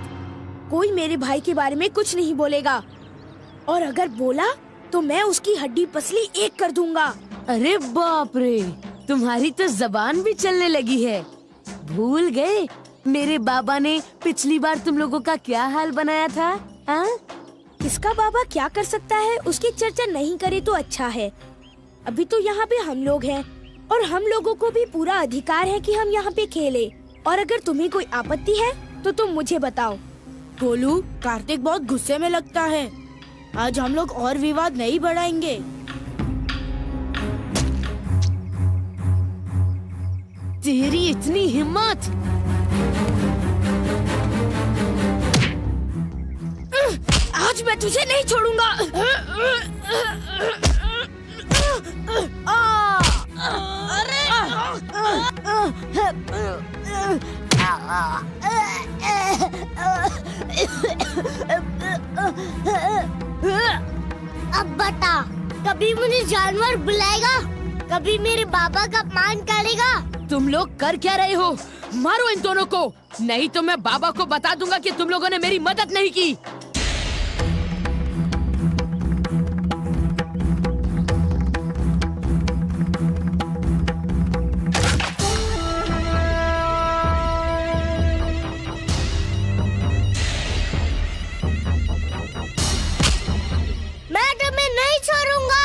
Speaker 2: कोई मेरे भाई के बारे में कुछ नहीं बोलेगा, और अगर बोला तो मैं उसकी हड्डी पसली एक कर दूंगा।
Speaker 4: अरे बाप रे, तुम्हारी तो जबान भी चलने लगी है। भूल गए मेरे बाबा ने पिछली बार तुम लोगों का क्या हाल बनाया था? हाँ?
Speaker 2: किसका बाबा क्या कर सकता है उसकी चर्चा नहीं करे तो अच्छा है। अभी तो यहाँ पे हम लोग हैं और हम लोगों को भी पूरा अधिकार है कि हम यहाँ पे खेले। और अगर तुम्हें कोई आपत्ति है तो तुम मुझे बताओ।
Speaker 3: गोलू, कार्तिक बहुत गुस्से में लगता है। आज हम लोग और विवाद नहीं बढ़ाएंगे।
Speaker 4: तेरी इतनी हिम्मत!
Speaker 2: आज मैं तुझे नहीं छोड़ूंगा।
Speaker 5: अब बता, कभी मुझे जानवर बुलाएगा, कभी मेरे बाबा का अपमान करेगा?
Speaker 4: तुम लोग कर क्या रहे हो? मारो इन दोनों को, नहीं तो मैं बाबा को बता दूंगा कि तुम लोगों ने मेरी मदद नहीं की।
Speaker 5: मैं तुम्हें नहीं छोड़ूंगा।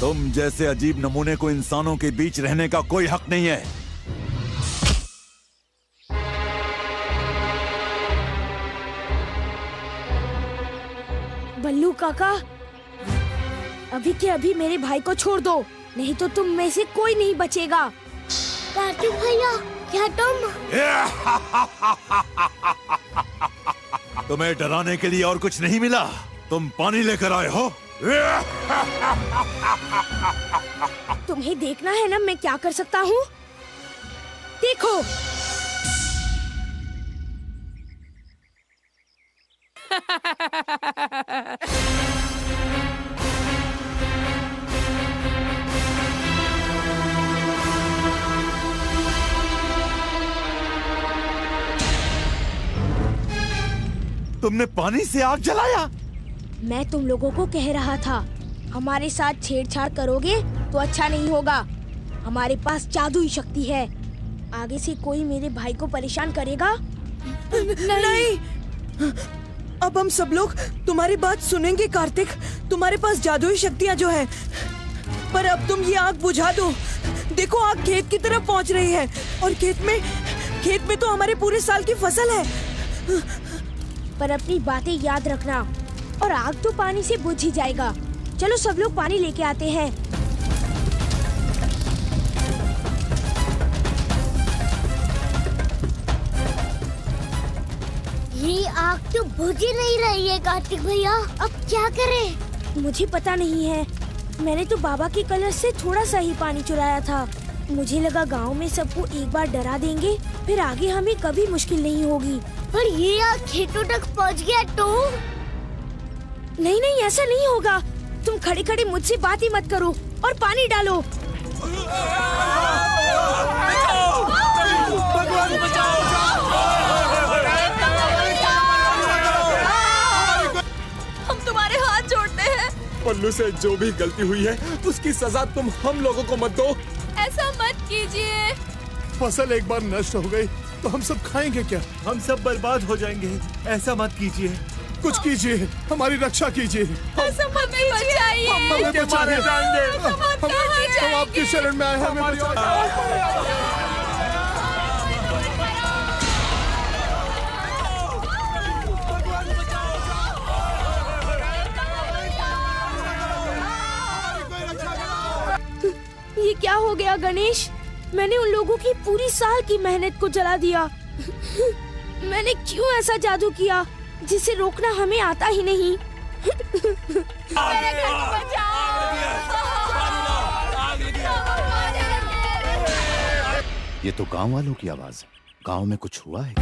Speaker 13: तुम जैसे अजीब नमूने को इंसानों के बीच रहने का कोई हक नहीं है।
Speaker 2: बल्लू काका, अभी के अभी मेरे भाई को छोड़ दो, नहीं तो तुम में से कोई नहीं बचेगा।
Speaker 5: कार्तिक भैया, क्या तुम?
Speaker 13: तुम्हें डराने के लिए और कुछ नहीं मिला? तुम पानी लेकर आए हो?
Speaker 2: तुम्हें देखना है ना मैं क्या कर सकता हूँ? देखो।
Speaker 13: तुमने पानी से आग जलाया?
Speaker 2: मैं तुम लोगों को कह रहा था, हमारे साथ छेड़छाड़ करोगे तो अच्छा नहीं होगा। हमारे पास जादुई शक्ति है, आगे से कोई मेरे भाई को परेशान करेगा?
Speaker 3: नहीं। अब हम सब लोग तुम्हारी बात सुनेंगे कार्तिक। तुम्हारे पास जादुई शक्तियाँ जो है, पर अब तुम ये आग बुझा दो। देखो आग खेत की तरफ पहुँच रही है और खेत में तो हमारे पूरे साल की फसल है।
Speaker 2: पर अपनी बातें याद रखना, और आग तो पानी से बुझ ही जाएगा। चलो सब लोग पानी लेके आते हैं।
Speaker 5: ये आग तो बुझ ही नहीं रही है कार्तिक भैया, अब क्या करें?
Speaker 2: मुझे पता नहीं है, मैंने तो बाबा के कलश से थोड़ा सा ही पानी चुराया था। मुझे लगा गांव में सबको एक बार डरा देंगे, फिर आगे हमें कभी मुश्किल नहीं होगी।
Speaker 5: पर ये आग खेतों तक पहुंच गया तो?
Speaker 2: नहीं नहीं, ऐसा नहीं होगा। तुम खड़े खड़े मुझसे बात ही मत करो और पानी डालो।
Speaker 14: बल्लू से जो भी गलती हुई है उसकी सजा तुम हम लोगों को मत दो।
Speaker 4: ऐसा मत कीजिए।
Speaker 9: फसल एक बार नष्ट हो गई तो हम सब खाएंगे क्या?
Speaker 1: हम सब बर्बाद हो जाएंगे। ऐसा मत कीजिए।
Speaker 9: कुछ कीजिए, हमारी रक्षा कीजिए।
Speaker 4: ऐसा मत बचाइए।
Speaker 9: हमें बचाइए। हम आपकी शरण में आए हैं, हमें बचाइए।
Speaker 2: ये क्या हो गया गणेश? मैंने उन लोगों की पूरी साल की मेहनत को जला दिया। मैंने क्यों ऐसा जादू किया जिसे रोकना हमें आता ही नहीं?
Speaker 10: ये तो गांव वालों की आवाज है। गांव में कुछ हुआ है?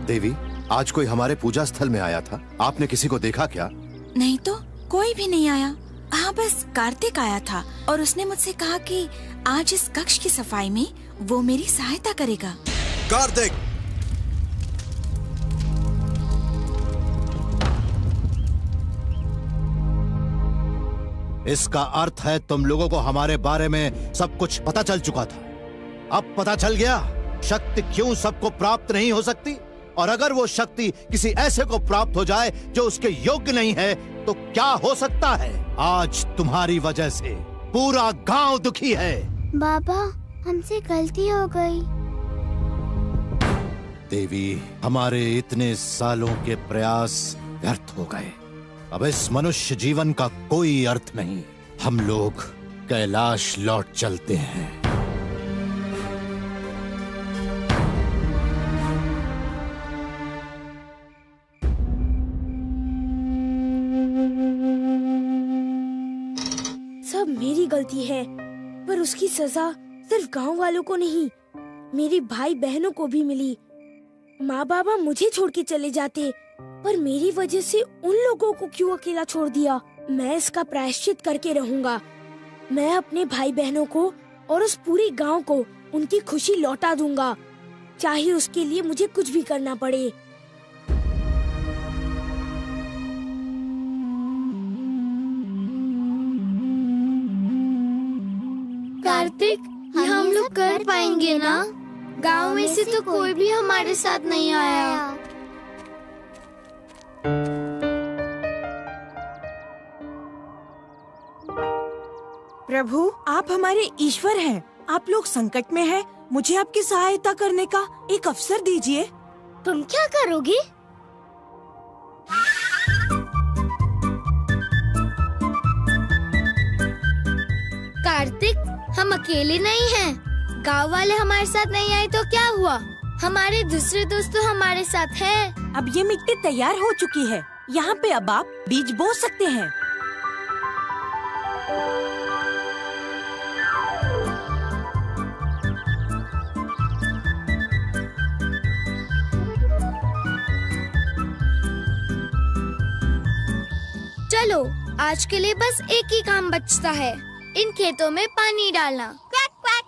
Speaker 10: देवी, आज कोई हमारे पूजा स्थल में आया था। आपने किसी को देखा क्या?
Speaker 15: नहीं तो कोई भी नहीं आया। हाँ, बस कार्तिक आया था और उसने मुझसे कहा कि आज इस कक्ष की सफाई में वो मेरी सहायता करेगा।
Speaker 10: कार्तिक! इसका अर्थ है तुम लोगों को हमारे बारे में सब कुछ पता चल चुका था। अब पता चल गया शक्ति क्यों सबको प्राप्त नहीं हो सकती, और अगर वो शक्ति किसी ऐसे को प्राप्त हो जाए जो उसके योग्य नहीं है तो क्या हो सकता है। आज तुम्हारी वजह से पूरा गांव दुखी है।
Speaker 5: बाबा, हमसे गलती हो गई।
Speaker 10: देवी, हमारे इतने सालों के प्रयास व्यर्थ हो गए। अब इस मनुष्य जीवन का कोई अर्थ नहीं। हम लोग कैलाश लौट चलते हैं।
Speaker 2: सब मेरी गलती है, पर उसकी सजा सिर्फ गांव वालों को नहीं, मेरे भाई बहनों को भी मिली। माँ बाबा मुझे छोड़ के चले जाते, पर मेरी वजह से उन लोगों को क्यों अकेला छोड़ दिया? मैं इसका प्रायश्चित करके रहूंगा। मैं अपने भाई बहनों को और उस पूरे गांव को उनकी खुशी लौटा दूंगा, चाहे उसके लिए मुझे कुछ भी करना पड़े।
Speaker 12: कार्तिक, ये हम लोग कर पाएंगे ना? गांव में से तो कोई भी हमारे साथ नहीं आया।
Speaker 3: प्रभु, आप हमारे ईश्वर हैं। आप लोग संकट में हैं। मुझे आपकी सहायता करने का एक अवसर दीजिए।
Speaker 12: तुम क्या करोगी? कार्तिक, हम अकेले नहीं हैं। गांव वाले हमारे साथ नहीं आए तो क्या हुआ? हमारे दूसरे दोस्त तो हमारे साथ हैं।
Speaker 3: अब ये मिट्टी तैयार हो चुकी है। यहाँ पे अब आप बीज बो सकते हैं।
Speaker 12: चलो, आज के लिए बस एक ही काम बचता है, इन खेतों में पानी डालना।
Speaker 5: Quack quack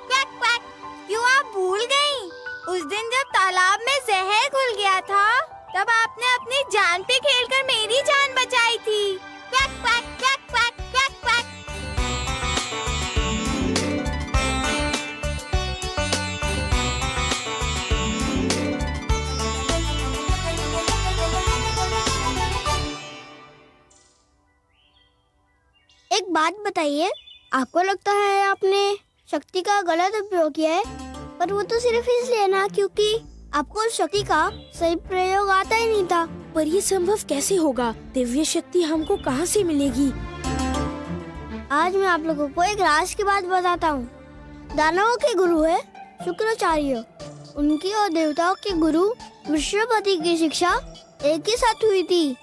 Speaker 5: quack quack. क्यों आप भूल गयी? उस दिन जब तालाब में जहर घुल गया था, तब आपने अपनी जान पे खेलकर मेरी जान बचाई थी। Quack quack quack quack quack quack. एक बात बताइए, आपको लगता है आपने शक्ति का गलत उपयोग किया है, पर वो तो सिर्फ इसलिए ना क्योंकि आपको उस शक्ति का सही प्रयोग आता ही नहीं था।
Speaker 2: पर ये संभव कैसे होगा? दिव्य शक्ति हमको कहाँ से मिलेगी?
Speaker 5: आज मैं आप लोगों को एक राज की बात बताता हूँ। दानवों के गुरु है शुक्राचार्य। उनकी और देवताओं के गुरु विश्वपति की शिक्षा एक ही साथ हुई थी।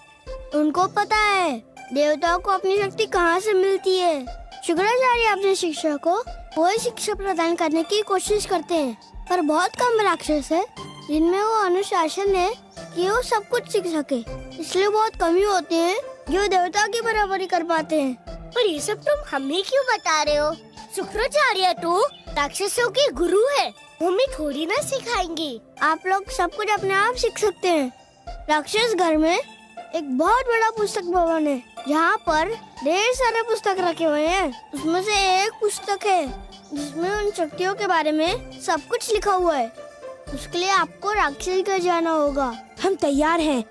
Speaker 5: उनको पता है देवताओं को अपनी शक्ति कहाँ से मिलती है। शुक्राचार्य अपने शिष्य को वही शिक्षा प्रदान करने की कोशिश करते हैं, पर बहुत कम राक्षस है जिनमें वो अनुशासन है कि वो सब कुछ सीख सके। इसलिए बहुत कम ही होते हैं जो देवता की बराबरी कर पाते हैं।
Speaker 12: पर ये सब तुम हमें क्यों बता रहे हो? शुक्राचार्य तो राक्षसों के गुरु है।
Speaker 5: मम्मी थोड़ी ना सिखाएंगी। आप लोग सब कुछ अपने आप सीख सकते हैं। राक्षस घर में एक बहुत बड़ा पुस्तक भवन है जहाँ पर ढेर सारे पुस्तक रखे हुए हैं। उसमें से एक पुस्तक है जिसमें उन शक्तियों के बारे में सब कुछ लिखा हुआ है। उसके लिए आपको राक्षस घर जाना होगा।
Speaker 2: हम तैयार हैं।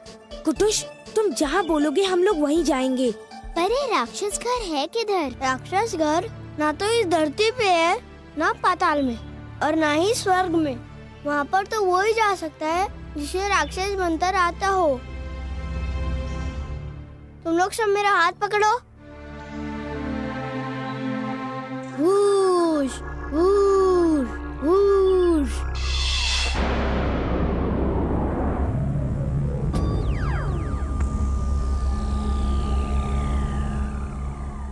Speaker 2: कुटुश, तुम जहाँ बोलोगे हम लोग वहीं जाएंगे।
Speaker 5: पर ये राक्षस घर है किधर? राक्षस घर ना तो इस धरती पे है, ना पाताल में, और ना ही स्वर्ग में। वहाँ पर तो वो ही जा सकता है जिसे राक्षस मंत्र आता हो। तुम लोग सब मेरा हाथ पकड़ो। Whoosh, whoosh, whoosh.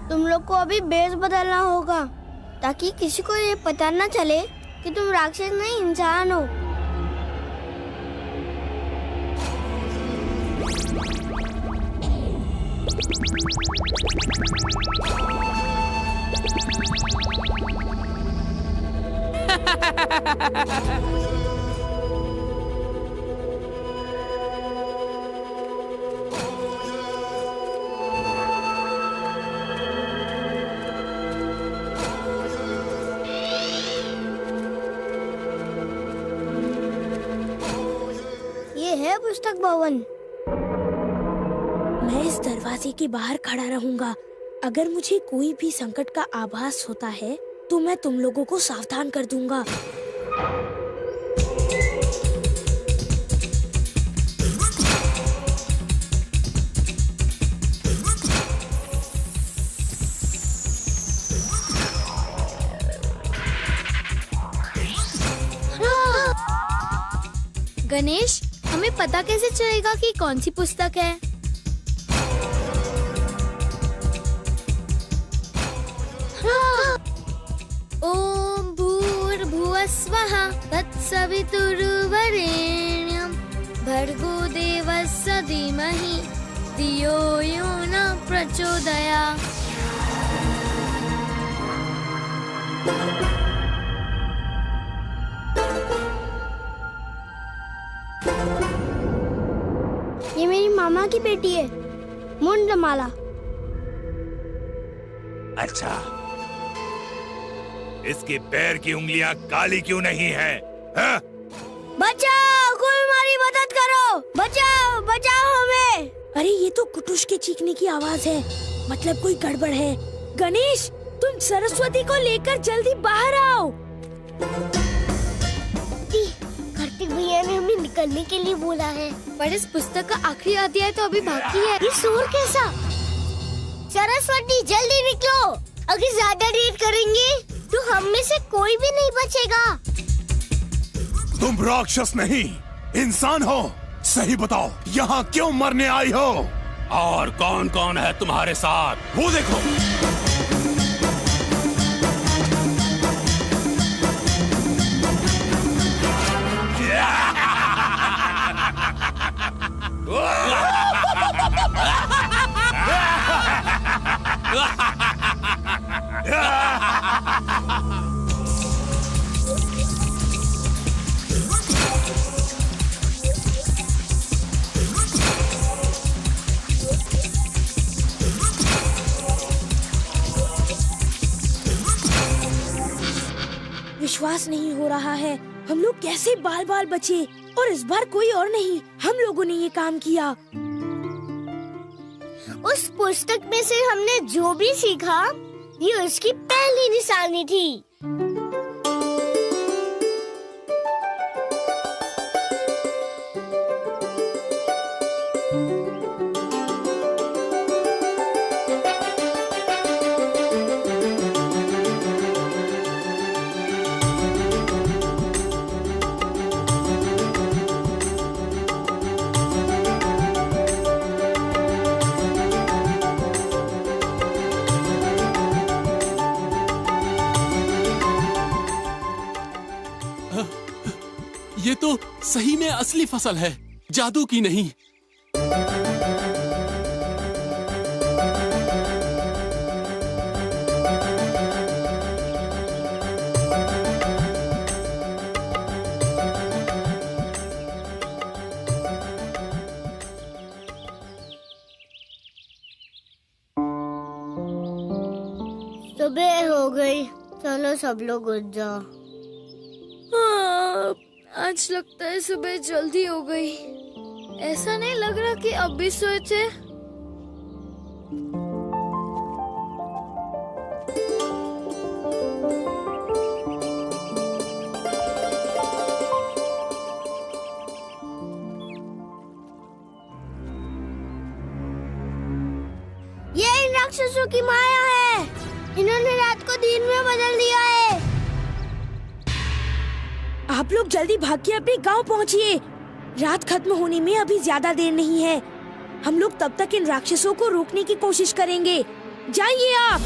Speaker 5: तुम लोग को अभी बेस बदलना होगा ताकि किसी को ये पता न चले कि तुम राक्षस नहीं इंसान हो। ये है पुस्तक भवन।
Speaker 2: मैं इस दरवाजे के बाहर खड़ा रहूंगा। अगर मुझे कोई भी संकट का आभास होता है तो मैं तुम लोगों को सावधान कर दूंगा।
Speaker 12: गणेश, हमें पता कैसे चलेगा कि कौन सी पुस्तक है? ओम भूर्भुवस्वः तत्सवितुर्वरेण्यं भर्गो देवस्य धीमहि धियो यो न प्रचोदयात्।
Speaker 5: ये मेरी मामा की बेटी है, मुंडमाला।
Speaker 1: अच्छा, इसके पैर की उंगलियां काली क्यों नहीं है? हाँ?
Speaker 5: बचाओ, कोई हमारी मदद करो। बचाओ, बचाओ हमें।
Speaker 2: अरे ये तो कुटुश के चीखने की आवाज है। मतलब कोई गड़बड़ है। गणेश, तुम सरस्वती को लेकर जल्दी बाहर आओ।
Speaker 5: कार्तिक भैया ने हमें निकलने के लिए बोला है।
Speaker 12: पर इस पुस्तक का आखिरी अध्याय तो अभी बाकी है।
Speaker 5: ये शोर कैसा? सरस्वती जल्दी निकलो। अगर ज्यादा देर करेंगे तो हम में से कोई भी नहीं बचेगा।
Speaker 9: तुम राक्षस नहीं, इंसान हो। सही बताओ, यहाँ क्यों मरने आई हो?
Speaker 6: और कौन कौन है तुम्हारे साथ?
Speaker 9: वो देखो।
Speaker 2: विश्वास नहीं हो रहा है। हम लोग कैसे बाल बाल बचे, और इस बार कोई और नहीं, हम लोगों ने ये काम किया।
Speaker 5: उस पुस्तक में से हमने जो भी सीखा, ये उसकी पहली निशानी थी।
Speaker 14: ये तो सही में असली फसल है, जादू की नहीं।
Speaker 5: सुबह हो गई, चलो सब लोग उठ जाओ।
Speaker 12: आज लगता है सुबह जल्दी हो गई। ऐसा नहीं लग रहा कि अब भी सोए थे।
Speaker 5: ये इन राक्षसों की माया है। इन्होंने रात को दिन में बदल दिया है।
Speaker 2: आप लोग जल्दी भाग के अपने गांव पहुंचिए। रात खत्म होने में अभी ज्यादा देर नहीं है। हम लोग तब तक इन राक्षसों को रोकने की कोशिश करेंगे। जाइए आप।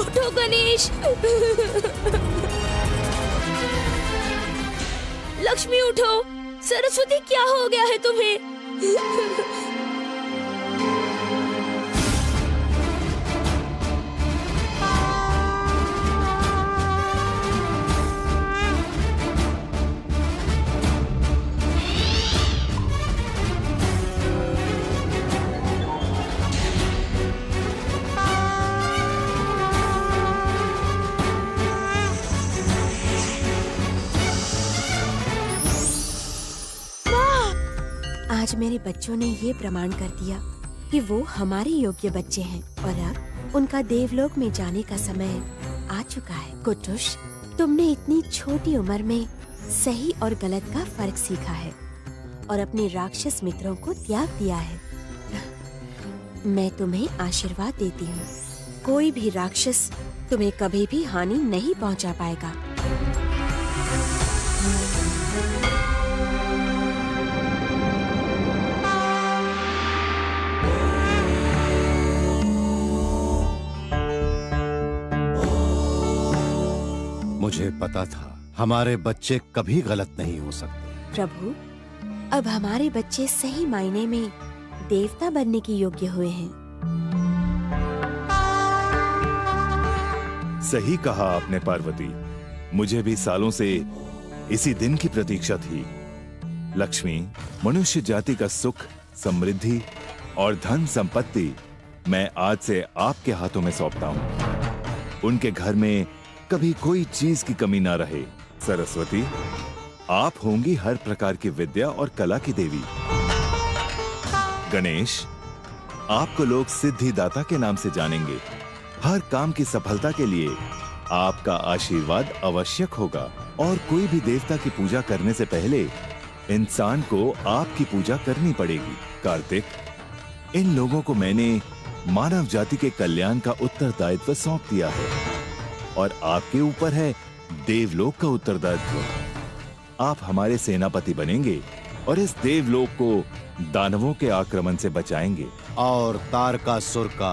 Speaker 2: उठो गणेश। लक्ष्मी उठो। सरस्वती क्या हो गया है तुम्हें?
Speaker 8: आज मेरे बच्चों ने ये प्रमाण कर दिया कि वो हमारे योग्य बच्चे हैं और अब उनका देवलोक में जाने का समय आ चुका है। कुटुश, तुमने इतनी छोटी उम्र में सही और गलत का फर्क सीखा है और अपने राक्षस मित्रों को त्याग दिया है। मैं तुम्हें आशीर्वाद देती हूँ। कोई भी राक्षस तुम्हें कभी भी हानि नहीं पहुँचा पाएगा।
Speaker 10: मुझे पता था हमारे बच्चे कभी गलत नहीं हो सकते।
Speaker 8: प्रभु, अब हमारे बच्चे सही मायने में देवता बनने के योग्य हुए हैं।
Speaker 1: सही कहा आपने पार्वती। मुझे भी सालों से इसी दिन की प्रतीक्षा थी। लक्ष्मी, मनुष्य जाति का सुख, समृद्धि और धन संपत्ति मैं आज से आपके हाथों में सौंपता हूँ। उनके घर में कभी कोई चीज की कमी ना रहे। सरस्वती, आप होंगी हर प्रकार की विद्या और कला की देवी। गणेश, आपको लोग सिद्धिदाता के नाम से जानेंगे। हर काम की सफलता के लिए आपका आशीर्वाद आवश्यक होगा और कोई भी देवता की पूजा करने से पहले इंसान को आपकी पूजा करनी पड़ेगी। कार्तिक, इन लोगों को मैंने मानव जाति के कल्याण का उत्तरदायित्व सौंप दिया है और आपके ऊपर है देवलोक का उत्तरदायित्व। आप हमारे सेनापति बनेंगे और इस देवलोक को दानवों के आक्रमण से बचाएंगे
Speaker 10: और तारकासुर का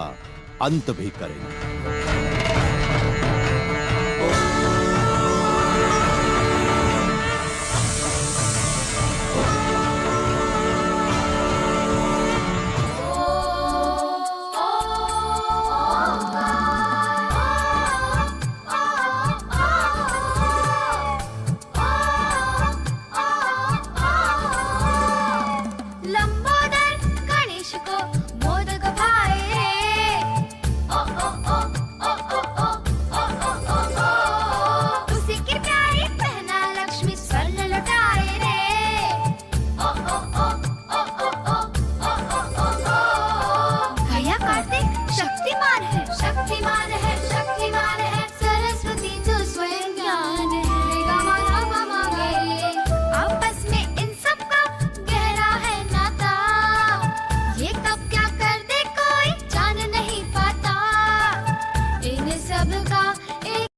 Speaker 10: अंत भी करेंगे।